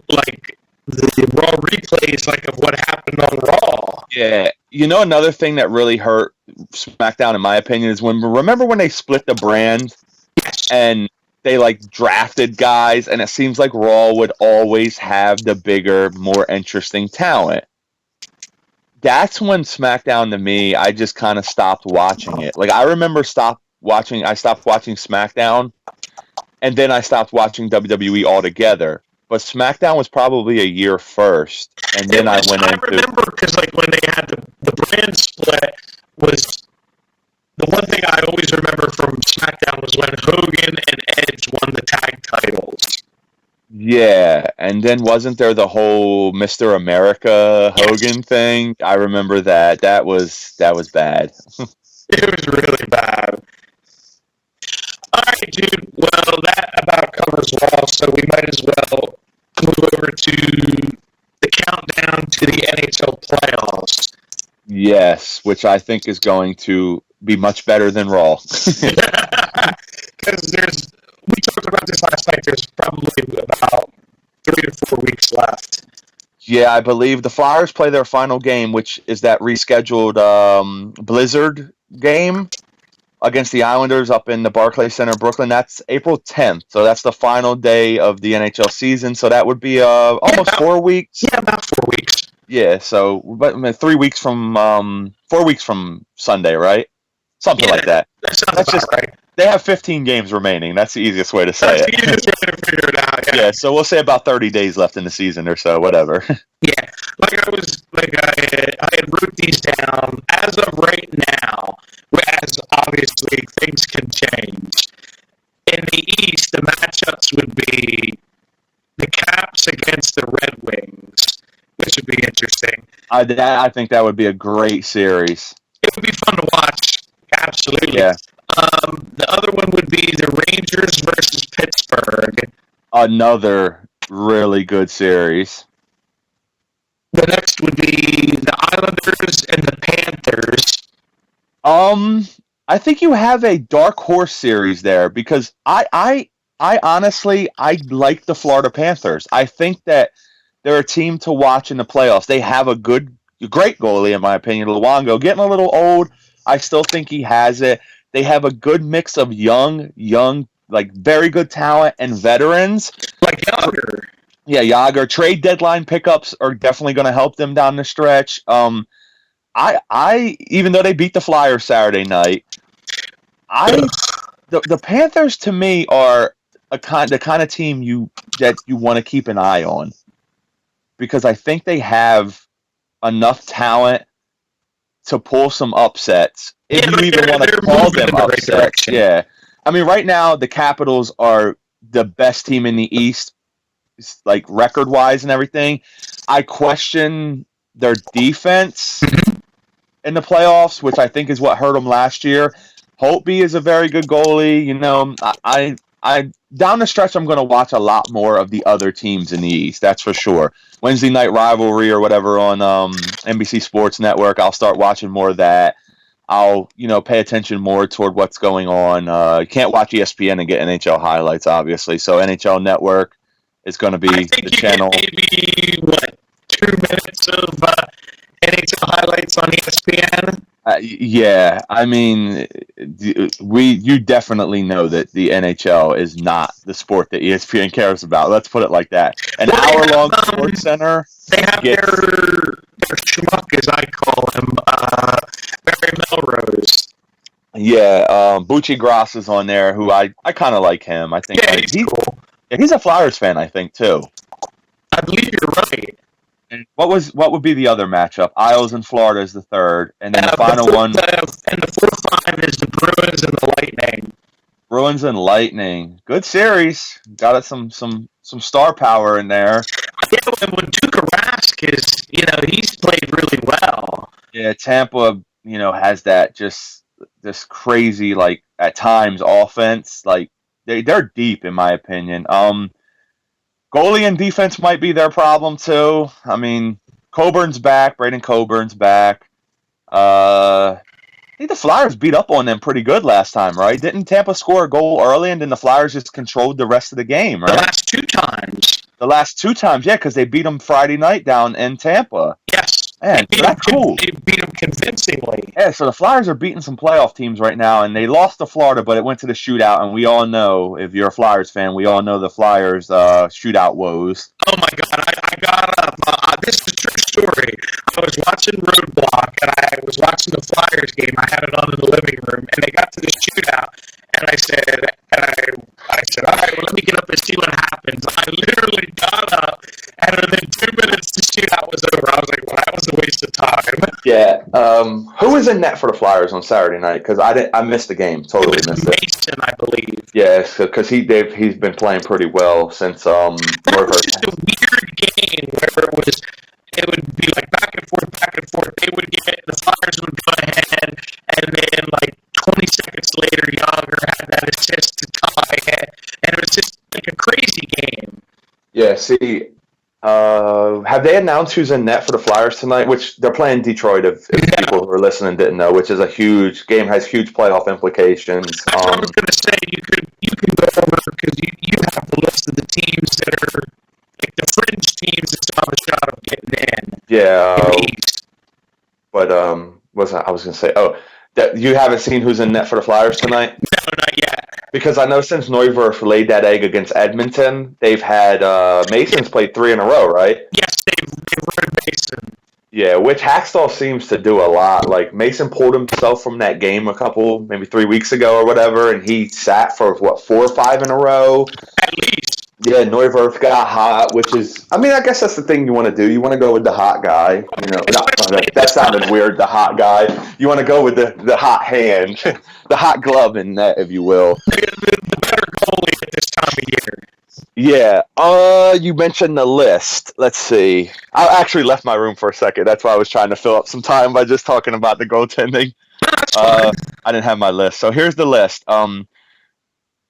like the Raw replays, like of what happened on Raw. Yeah, another thing that really hurt SmackDown, in my opinion, is remember when they split the brand and they drafted guys, and it seems like Raw would always have the bigger, more interesting talent. That's when SmackDown, to me, I just kind of stopped watching it. Like, I remember I stopped watching SmackDown, and then I stopped watching WWE altogether. But SmackDown was probably a year first, and then I remember because when they had the brand split, was the one thing I always remember from SmackDown was when Hogan and Edge won the tag titles. Yeah, and then wasn't there the whole Mr. America Hogan thing? I remember that. That was bad. It was really bad. All right, dude. Well, that about covers Raw, so we might as well move over to the countdown to the NHL playoffs. Yes, which I think is going to be much better than Raw. Because we talked about this last night, there's probably about 3 to 4 weeks left. Yeah, I believe the Flyers play their final game, which is that rescheduled Blizzard game against the Islanders up in the Barclays Center, Brooklyn. That's April 10th, so that's the final day of the NHL season. So that would be almost 4 weeks. Yeah, about 4 weeks. Yeah, so but 3 weeks from 4 weeks from Sunday, right? Something like that. That sounds about right. They have 15 games remaining. That's the easiest way to say it. That's the easiest way to figure it out. Yeah, so we'll say about 30 days left in the season or so, whatever. Yeah, I had wrote these down as of right now. As obviously things can change. In the East, the matchups would be the Caps against the Red Wings, which would be interesting. I think that would be a great series. It would be fun to watch. Absolutely. Yeah. The other one would be the Rangers versus Pittsburgh. Another really good series. The next would be the Islanders and the Panthers. I think you have a dark horse series there, because I honestly like the Florida Panthers. I think that they're a team to watch in the playoffs. They have a great goalie, in my opinion. Luongo, getting a little old. I still think he has it. They have a good mix of young, very good talent and veterans. Like Yager. Yeah, Yager. Trade deadline pickups are definitely going to help them down the stretch. I even though they beat the Flyers Saturday night, the Panthers to me are the kind of team that you want to keep an eye on, because I think they have enough talent to pull some upsets. If you even want to call them upsets. Yeah. I mean, right now, the Capitals are the best team in the East, like record-wise and everything. I question their defense in the playoffs, which I think is what hurt them last year. Holtby is a very good goalie. You know, I down the stretch, I'm going to watch a lot more of the other teams in the East. That's for sure. Wednesday Night Rivalry or whatever on NBC Sports Network. I'll start watching more of that. I'll, pay attention more toward what's going on. You can't watch ESPN and get NHL highlights, obviously. So NHL Network is going to be the channel. You get maybe 2 minutes of NHL highlights on ESPN. Yeah, I mean, you definitely know that the NHL is not the sport that ESPN cares about. Let's put it like that. An hour-long Sports Center. They have their schmuck, as I call him, Barry Melrose. Yeah, Bucci Gross is on there, who I kind of like him. I think he's cool. Yeah, he's a Flyers fan, I think, too. I believe you're right. And what would be the other matchup? Isles and Florida is the third, and then the final one. And the 4-5 is the Bruins and the Lightning. Bruins and Lightning, good series. Got it some star power in there. Yeah, when Tuukka Rask is, he's played really well. Yeah, Tampa, has that just this crazy, like at times offense. Like they're deep in my opinion. Goalie and defense might be their problem too. I mean, Coburn's back. Braden Coburn's back. I think the Flyers beat up on them pretty good last time, right? Didn't Tampa score a goal early and then the Flyers just controlled the rest of the game, right? The last 2 times. The last 2 times, yeah, because they beat them Friday night down in Tampa. Yes. Man, so that's cool. They beat them convincingly. Yeah, so the Flyers are beating some playoff teams right now, and they lost to Florida, but it went to the shootout, and we all know, if you're a Flyers fan, we all know the Flyers' shootout woes. Oh my God, I got up. This is a true story. I was watching Roadblock, and I was watching the Flyers game. I had it on in the living room, and they got to the shootout, and I said, all right, well, let me get up and see what happens. I literally got up, and within 2 minutes, the shootout was over. I was like, well, that was a waste of time. Yeah. Who was in net for the Flyers on Saturday night? Because I missed the game. Totally missed it. Mason, I believe. Yeah, because he's been playing pretty well since That was just a weird game where it would be like back and forth. The Flyers would go ahead, and then like 20 seconds later, Yager had that assist to tie it, and it was just like a crazy game. Yeah, see, have they announced who's in net for the Flyers tonight? Which they're playing Detroit, if people who are listening didn't know, which is a huge game, has huge playoff implications. That's what I was going to say. You can go over because you have the list of the teams that are like the fringe teams that still have a shot of getting in. Yeah, in the East. But I was going to say, that you haven't seen who's in net for the Flyers tonight? No, not yet. Because I know since Neuwirth laid that egg against Edmonton, they've had Mason's played 3 in a row, right? Yes, they've run Mason. Yeah, which Hackstall seems to do a lot. Like Mason pulled himself from that game maybe 3 weeks ago or whatever, and he sat for 4 or 5 in a row. At least. Yeah, Neuwirth got hot, which is, I mean, I guess that's the thing you want to do. You want to go with the hot guy. That sounded weird, the hot guy. You want to go with the hot hand, the hot glove in net, if you will. The better goalie at this time of year. Yeah. You mentioned the list. Let's see. I actually left my room for a second. That's why I was trying to fill up some time by just talking about the goaltending. I didn't have my list. So here's the list.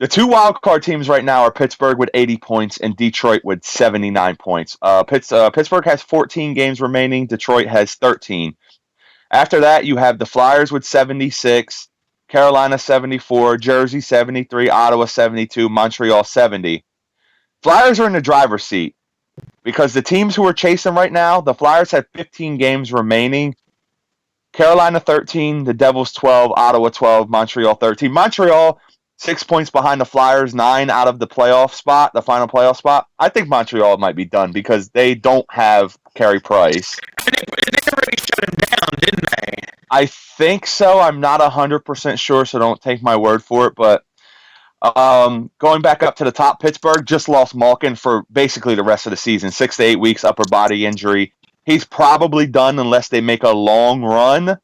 The 2 wildcard teams right now are Pittsburgh with 80 points and Detroit with 79 points. Pittsburgh has 14 games remaining. Detroit has 13. After that, you have the Flyers with 76, Carolina 74, Jersey 73, Ottawa 72, Montreal 70. Flyers are in the driver's seat because the teams who are chasing right now, the Flyers have 15 games remaining. Carolina 13, the Devils 12, Ottawa 12, Montreal 13. Montreal 6 points behind the Flyers, 9 out of the playoff spot, the final playoff spot. I think Montreal might be done because they don't have Carey Price. They already shut him down, didn't they? I think so. I'm not 100% sure, so don't take my word for it. But going back up to the top, Pittsburgh just lost Malkin for basically the rest of the season, 6 to 8 weeks, upper body injury. He's probably done unless they make a long run,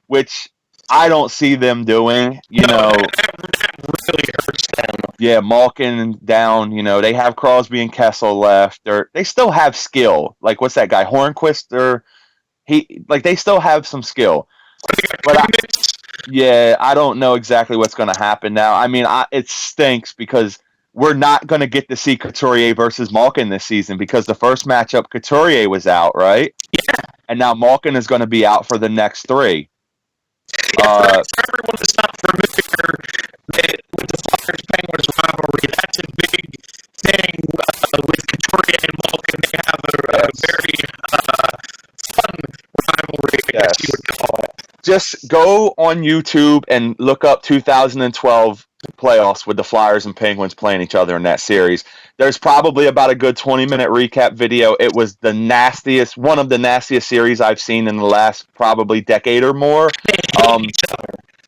which I don't see them doing. That really hurts them. Yeah, Malkin down. They have Crosby and Kessel left. They still have skill. Like, what's that guy, Hornquist? They still have some skill. But yeah, I don't know exactly what's going to happen now. I mean, it stinks because we're not going to get to see Couturier versus Malkin this season because the first matchup, Couturier was out, right? Yeah. And now Malkin is going to be out for the next 3. Yeah, for everyone that's not familiar with the Flyers-Penguins rivalry, that's a big thing with Couturier and Malkin. They have a very fun rivalry, I guess you would call it. Just go on YouTube and look up 2012 playoffs with the Flyers and Penguins playing each other in that series. There's probably about a good 20-minute recap video. It was one of the nastiest series I've seen in the last probably decade or more.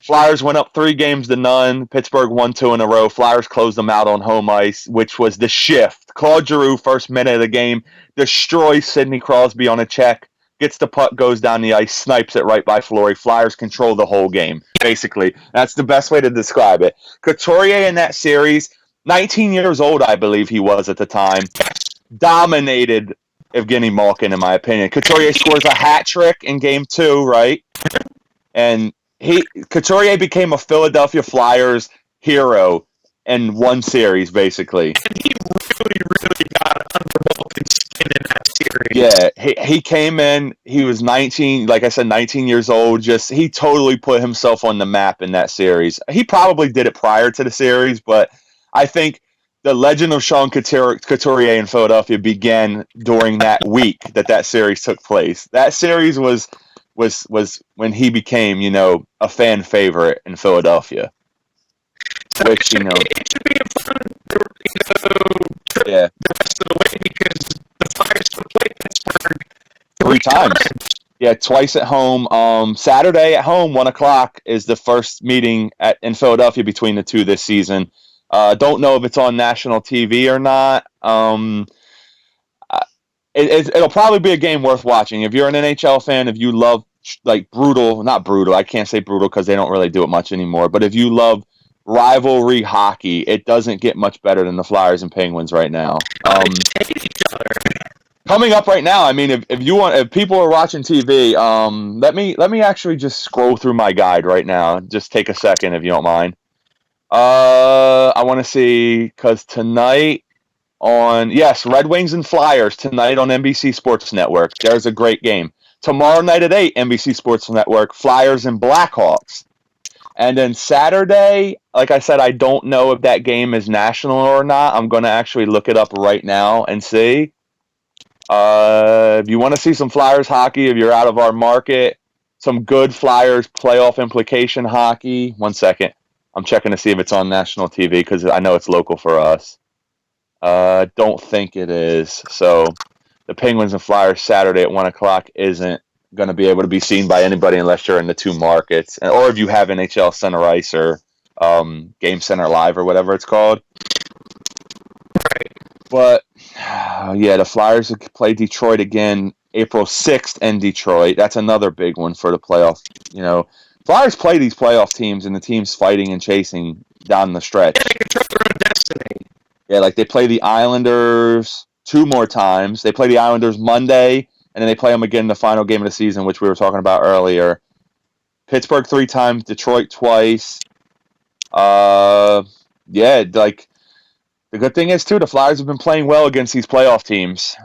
Flyers went up 3-0. Pittsburgh won 2 in a row. Flyers closed them out on home ice, which was the shift. Claude Giroux, first minute of the game, destroys Sidney Crosby on a check. Gets the puck, goes down the ice, snipes it right by Fleury. Flyers control the whole game, basically. That's the best way to describe it. Couturier in that series, 19 years old, I believe he was at the time, dominated Evgeny Malkin, in my opinion. Couturier scores a hat trick in Game 2, right? And Couturier became a Philadelphia Flyers hero in one series, basically. And he really got under Malkin's skin in that series. Yeah, he came in, he was 19, like I said, 19 years old. He totally put himself on the map in that series. He probably did it prior to the series, but I think the legend of Sean Couturier in Philadelphia began during that week that series took place. That series was when he became, a fan favorite in Philadelphia. So it should be a fun, trip the rest of the way because the Flyers will play Pittsburgh 3 times. Yeah, twice at home. Saturday at home, 1:00 is the first meeting in Philadelphia between the two this season. Don't know if it's on national TV or not. It'll probably be a game worth watching. If you're an NHL fan, if you love not brutal, I can't say brutal because they don't really do it much anymore, but if you love rivalry hockey, it doesn't get much better than the Flyers and Penguins right now. Hate each other. Coming up right now, I mean, if people are watching TV, let me actually just scroll through my guide right now. Just take a second if you don't mind. I want to see because tonight Red Wings and Flyers tonight on NBC Sports Network. There's a great game. Tomorrow night at 8, NBC Sports Network, Flyers and Blackhawks. And then Saturday, like I said, I don't know if that game is national or not. I'm going to actually look it up right now and see. If you want to see some Flyers hockey, if you're out of our market, some good Flyers playoff implication hockey. 1 second. I'm checking to see if it's on national TV because I know it's local for us. Don't think it is. So the Penguins and Flyers Saturday at 1:00 isn't going to be able to be seen by anybody unless you're in the two markets, or if you have NHL Center Ice or Game Center Live or whatever it's called. Right. But the Flyers play Detroit again April 6th in Detroit. That's another big one for the playoff. Flyers play these playoff teams and the teams fighting and chasing down the stretch. Yeah, they control their own destiny. Yeah, like they play the Islanders 2 more times. They play the Islanders Monday, and then they play them again in the final game of the season, which we were talking about earlier. Pittsburgh 3 times, Detroit twice. The good thing is, too, the Flyers have been playing well against these playoff teams.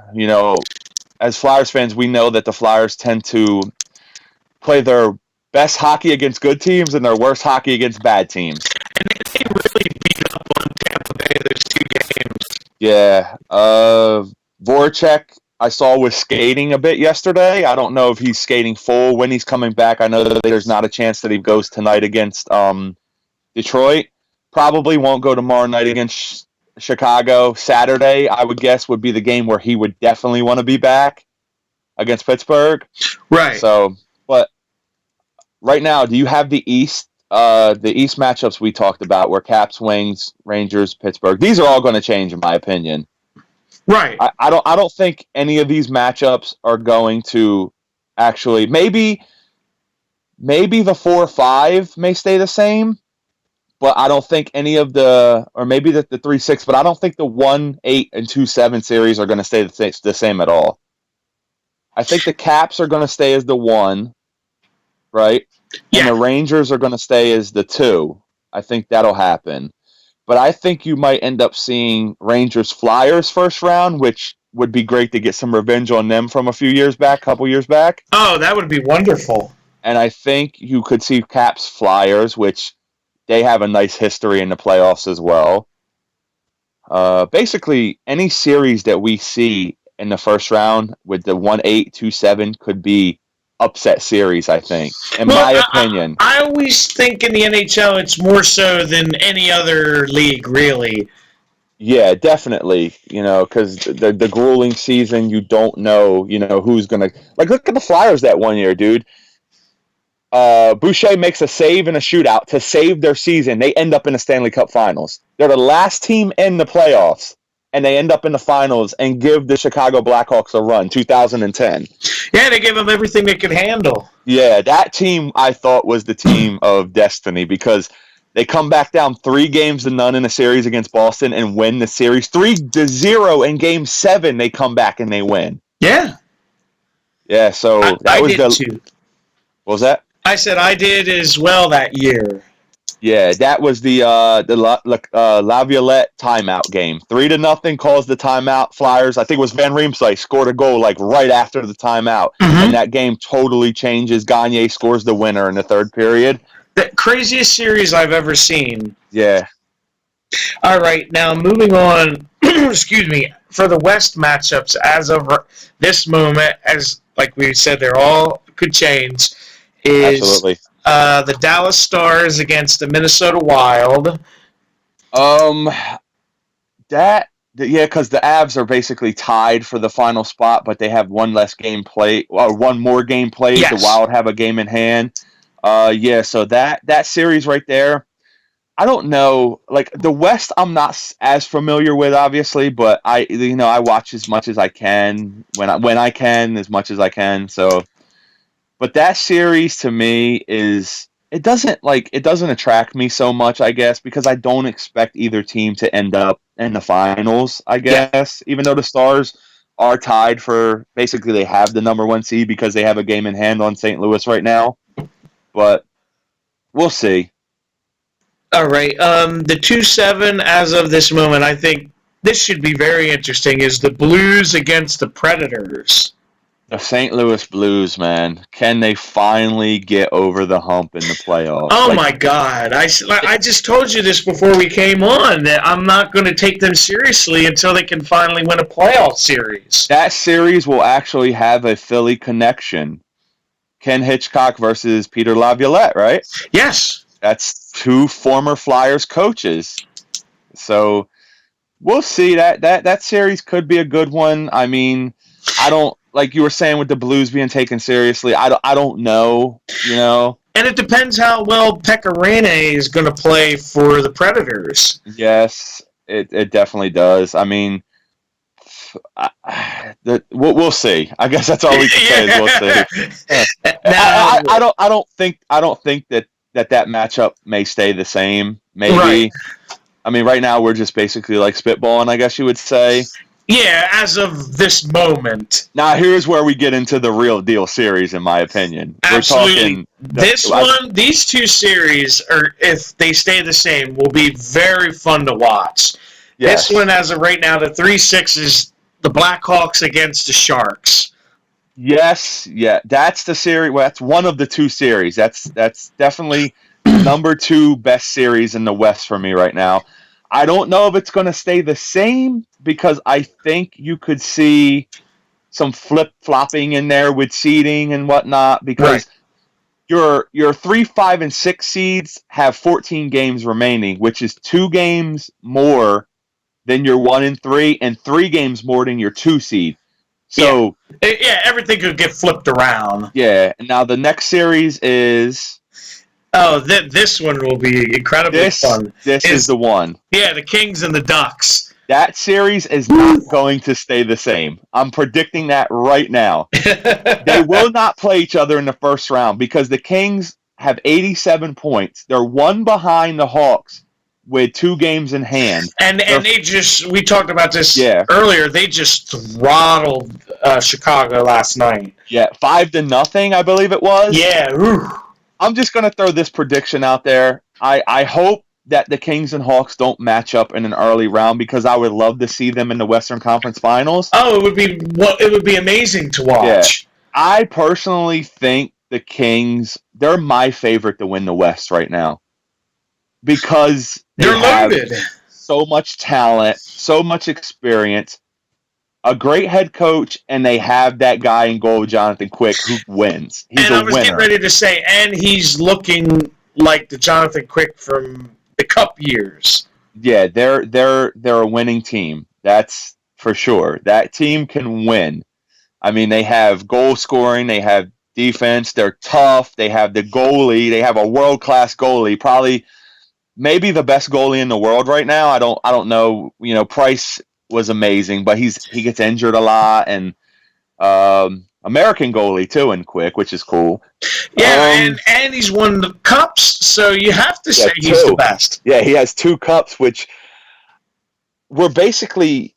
As Flyers fans, we know that the Flyers tend to play their best hockey against good teams and their worst hockey against bad teams. And they really beat up on Tampa Bay those 2 games. Yeah. Voracek, I saw, was skating a bit yesterday. I don't know if he's skating full when he's coming back. I know that there's not a chance that he goes tonight against Detroit. Probably won't go tomorrow night against Chicago. Saturday, I would guess, would be the game where he would definitely want to be back against Pittsburgh. Right. So, but right now, do you have the East? The East matchups we talked about were Caps, Wings, Rangers, Pittsburgh. These are all going to change, in my opinion. Right. I don't think any of these matchups are going to actually. Maybe the 4-5 may stay the same, but I don't think any of or maybe the 3-6, but I don't think the 1-8 and 2-7 series are going to stay the same at all. I think the Caps are going to stay as the 1, right? Yeah. And the Rangers are going to stay as the 2. I think that'll happen. But I think you might end up seeing Rangers Flyers first round, which would be great to get some revenge on them from a couple years back. Oh, that would be wonderful. And I think you could see Caps Flyers, which they have a nice history in the playoffs as well. Basically, any series that we see in the first round with the 1-8, 2-7 could be upset series, I think, in my opinion. I always think in the NHL it's more so than any other league, really. Yeah, definitely. Because the grueling season, you don't know, who's going to... Like, look at the Flyers that one year, dude. Boucher makes a save in a shootout to save their season. They end up in the Stanley Cup Finals. They're the last team in the playoffs, and they end up in the finals and give the Chicago Blackhawks a run, 2010. Yeah, they gave them everything they could handle. Yeah, that team I thought was the team of destiny because they come back down 3-0 in a series against Boston and win the series 3-0 in Game 7. They come back and they win. Yeah. Yeah. So that was too. What was that? I said I did as well that year. Yeah, that was the Laviolette timeout game. 3-0 calls the timeout. Flyers, I think it was Van Riemsdyk, scored a goal like right after the timeout. Mm-hmm. And that game totally changes. Gagne scores the winner in the third period. The craziest series I've ever seen. Yeah. All right, now moving on, excuse me, for the West matchups as of this moment, as like we said, they're all could change, is absolutely. The Dallas Stars against the Minnesota Wild. Because the Avs are basically tied for the final spot, but they have one less game played, or one more game played. Yes. The Wild have a game in hand. So that series right there, I don't know. Like the West, I'm not as familiar with, obviously, but I watch as much as I can when I can, as much as I can. So. But that series to me it doesn't attract me so much, I guess, because I don't expect either team to end up in the finals, I guess, even though the Stars are tied for, basically they have the number 1 seed because they have a game in hand on St. Louis right now. But we'll see. All right. The 2-7 as of this moment, I think this should be very interesting, is the Blues against the Predators. The St. Louis Blues, man. Can they finally get over the hump in the playoffs? Oh, my God. I just told you this before we came on, that I'm not going to take them seriously until they can finally win a playoff series. That series will actually have a Philly connection. Ken Hitchcock versus Peter Laviolette, right? Yes. That's 2 former Flyers coaches. So we'll see. That series could be a good one. I mean, I don't... Like you were saying with the Blues being taken seriously, I don't know, And it depends how well Pekka Rinne is going to play for the Predators. Yes, it definitely does. I mean, we'll see. I guess that's all we can say is we'll see. Now, I don't think that matchup may stay the same. Maybe. Right. I mean, right now we're just basically like spitballing, I guess you would say. Yeah, as of this moment. Now, here's where we get into the real deal series, in my opinion. Absolutely. These 2 series, or if they stay the same, will be very fun to watch. Yes. This one, as of right now, the 3-6 is the Blackhawks against the Sharks. Yes, yeah, that's the series. Well, that's one of the 2 series. That's definitely number 2 best series in the West for me right now. I don't know if it's going to stay the same because I think you could see some flip-flopping in there with seeding and whatnot because your 3, 5, and 6 seeds have 14 games remaining, which is 2 games more than your 1 and 3 and 3 games more than your 2 seed. So everything could get flipped around. Yeah, and now the next series is... Oh, this one will be incredibly fun. This is the one. Yeah, the Kings and the Ducks. That series is not going to stay the same. I'm predicting that right now. They will not play each other in the first round because the Kings have 87 points. They're one behind the Hawks with 2 games in hand. And they just, we talked about this earlier, they just throttled Chicago last night. Yeah, 5-0, I believe it was. Yeah. Ooh. I'm just going to throw this prediction out there. I hope that the Kings and Hawks don't match up in an early round because I would love to see them in the Western Conference Finals. Oh, it would be amazing to watch. Yeah. I personally think the Kings, they're my favorite to win the West right now because they're loaded. So much talent, so much experience, a great head coach, and they have that guy in goal, Jonathan Quick, who wins. He's a winner. And I was getting ready to say, and he's looking like the Jonathan Quick from the Cup years. Yeah, they're a winning team. That's for sure. That team can win. I mean, they have goal scoring, they have defense, they're tough, they have the goalie, they have a world-class goalie, probably maybe the best goalie in the world right now. I don't know, Price was amazing, but he gets injured a lot, and American goalie too, and Quick, which is cool. Yeah, and he's won the cups, so you have to say he's the best. Yeah, he has 2 cups, which were basically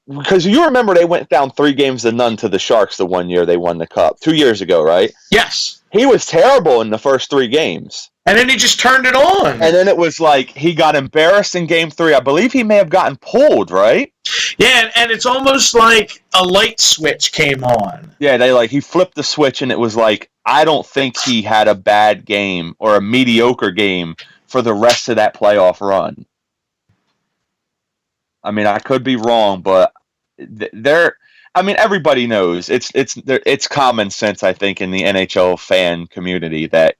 because you remember they went down 3-0 to the Sharks the one year they won the cup 2 years ago, right? Yes. He was terrible in the first 3 games. And then he just turned it on. And then it was like he got embarrassed in game 3. I believe he may have gotten pulled, right? Yeah, and it's almost like a light switch came on. Yeah, he flipped the switch, and it was like, I don't think he had a bad game or a mediocre game for the rest of that playoff run. I mean, I could be wrong, but everybody knows it's common sense, I think, in the NHL fan community that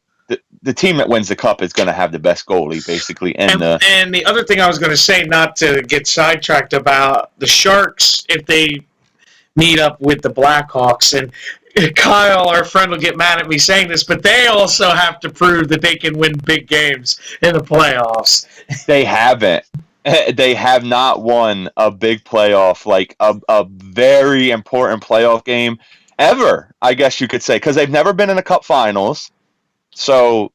the team that wins the cup is going to have the best goalie, basically. And the other thing I was going to say, not to get sidetracked about the Sharks, if they meet up with the Blackhawks, and Kyle, our friend, will get mad at me saying this, but they also have to prove that they can win big games in the playoffs. They haven't. They have not won a big playoff, like a very important playoff game ever, I guess you could say, because they've never been in the Cup Finals. So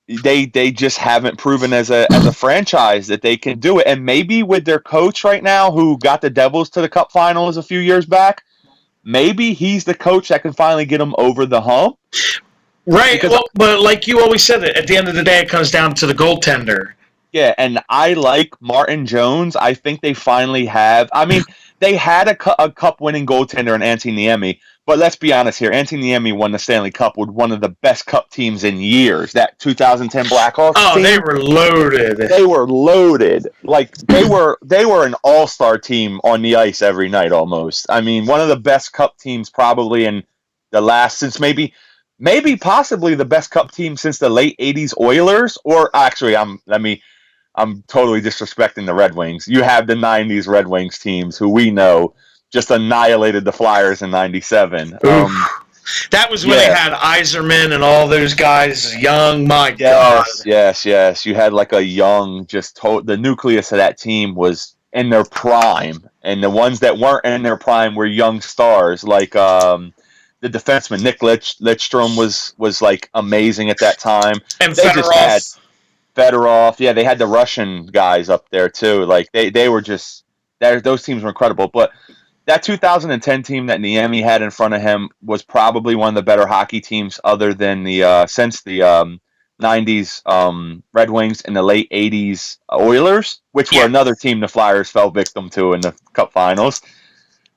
they just haven't proven as a franchise that they can do it. And maybe with their coach right now, who got the Devils to the Cup Finals a few years back, maybe he's the coach that can finally get them over the hump. Right. But like you always said, at the end of the day, it comes down to the goaltender. Yeah, and I like Martin Jones. I think they finally have. I mean, they had a cup-winning goaltender in Antti Niemi, but let's be honest here. Antti Niemi won the Stanley Cup with one of the best Cup teams in years, that 2010 Blackhawks team. They were loaded. They were loaded. Like, they were an all-star team on the ice every night almost. I mean, one of the best Cup teams probably in the last, since maybe possibly the best Cup team since the late 80s Oilers, or actually, I'm totally disrespecting the Red Wings. You have the 90s Red Wings teams who we know just annihilated the Flyers in 97. That was when they had Yzerman and all those guys young. My God. Yes. You had like a young, the nucleus of that team was in their prime. And the ones that weren't in their prime were young stars like the defenseman Nick Lidstrom was like amazing at that time. And Fedorov, yeah, they had the Russian guys up there too. Like they were just those teams were incredible. But that 2010 team that Niemi had in front of him was probably one of the better hockey teams, other than since the 90s Red Wings and the late 80s Oilers, which were another team the Flyers fell victim to in the Cup Finals.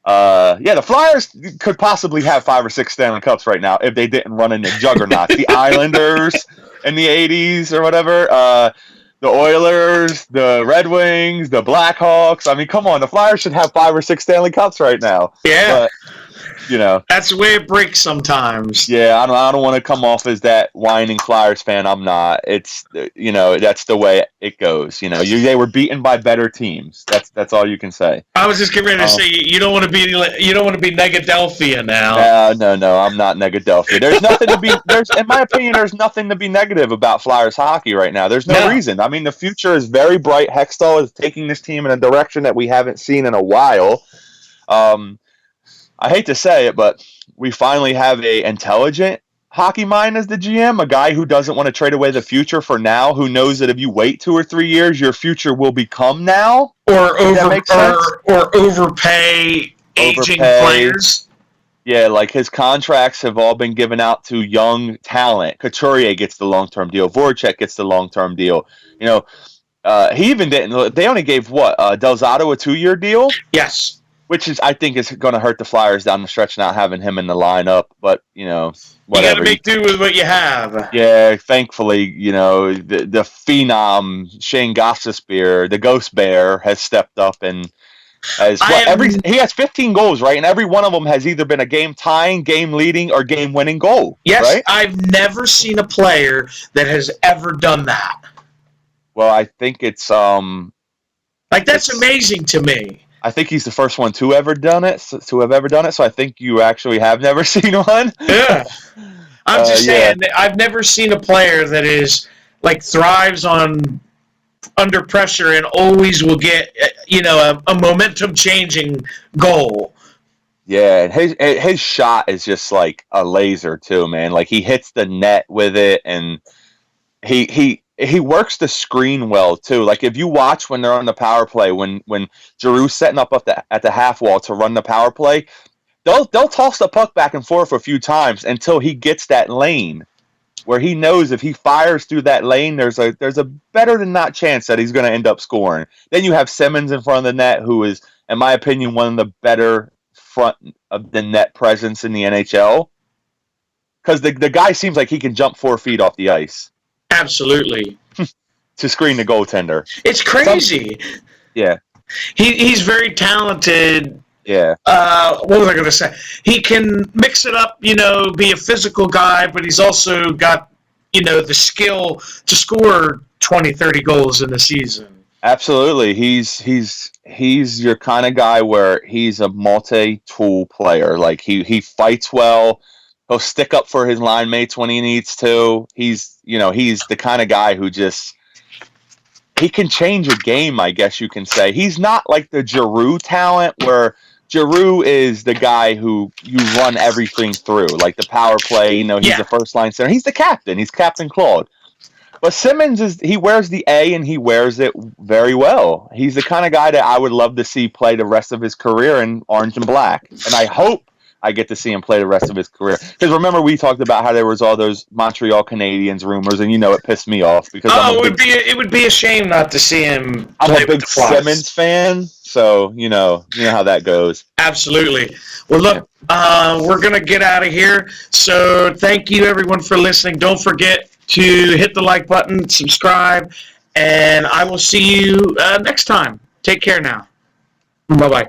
The Flyers could possibly have 5 or 6 Stanley Cups right now if they didn't run into juggernauts. The Islanders in the 80s or whatever, the Oilers, the Red Wings, the Blackhawks. I mean, come on, the Flyers should have 5 or 6 Stanley Cups right now. Yeah. But, that's the way it breaks sometimes. Yeah, I don't want to come off as that whining Flyers fan. I'm not. It's that's the way it goes. They were beaten by better teams. That's all you can say. I was just getting ready to say you don't want to be Negadelphia now. No, I'm not Negadelphia. There's nothing to be. In my opinion, there's nothing to be negative about Flyers hockey right now. There's no reason. I mean, the future is very bright. Hextall is taking this team in a direction that we haven't seen in a while. I hate to say it, but we finally have a intelligent hockey mind as the GM, a guy who doesn't want to trade away the future for now, who knows that if you wait 2 or 3 years, your future will become now. Or If that over makes sense. or overpay aging Overpay. players. Yeah, like his contracts have all been given out to young talent. Couturier gets the long-term deal. Voracek gets the long-term deal. You know, he even didn't. They only gave what Del Zotto a 2-year deal, Yes. which is I think is going to hurt the Flyers down the stretch not having him in the lineup. But You got to whatever. make do with what you have. Yeah, thankfully, the phenom Shane Gostisbehere, the Ghost Bear, has stepped up and as I am he has 15 goals, right? And every one of them has either been a game tying, game leading, or game winning goal, Yes, right? I've never seen a player that has ever done that. Well, I think Like, that's it's amazing to me. I think he's the first one to ever done it, to have ever done it. So I think you actually have never seen one. Yeah. I'm just Yeah, saying that I've never seen a player that is like thrives on under pressure and always will get a momentum changing goal. yeah. And his shot is just like a laser too, man. Like he hits the net with it, and he works the screen well too. Like if you watch when they're on the power play, when Giroux's setting up at the half wall to run the power play, they'll toss the puck back and forth a few times until he gets that lane where he knows if he fires through that lane, there's a better than not chance that he's going to end up scoring. Then you have Simmons in front of the net, who is, in my opinion, one of the better front of the net presence in the NHL. Because the guy seems like he can jump 4 feet off the ice Absolutely. to screen the goaltender. It's crazy. Yeah, He's very talented. yeah. What was I going to say? He can mix it up, be a physical guy, but he's also got, the skill to score 20, 30 goals in a season. Absolutely. He's your kind of guy where he's a multi-tool player. Like he fights well. He'll stick up for his line mates when he needs to. He's the kind of guy who just he can change a game, I guess you can say. He's not like the Giroux talent where Giroux is the guy who you run everything through, like the power play, he's Yeah, the first line center. He's the captain. He's Captain Claude. But Simmons he wears the A and he wears it very well. He's the kind of guy that I would love to see play the rest of his career in orange and black. And I hope I get to see him play the rest of his career. Because remember we talked about how there was all those Montreal Canadiens rumors, and it pissed me off because it would be a shame not to see him I'm play a with big the Flyers. Simmons fan, so you know how that goes. Absolutely. Well, look, we're going to get out of here. So thank you, everyone, for listening. Don't forget to hit the like button, subscribe, and I will see you next time. Take care now. Bye-bye.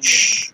Shh.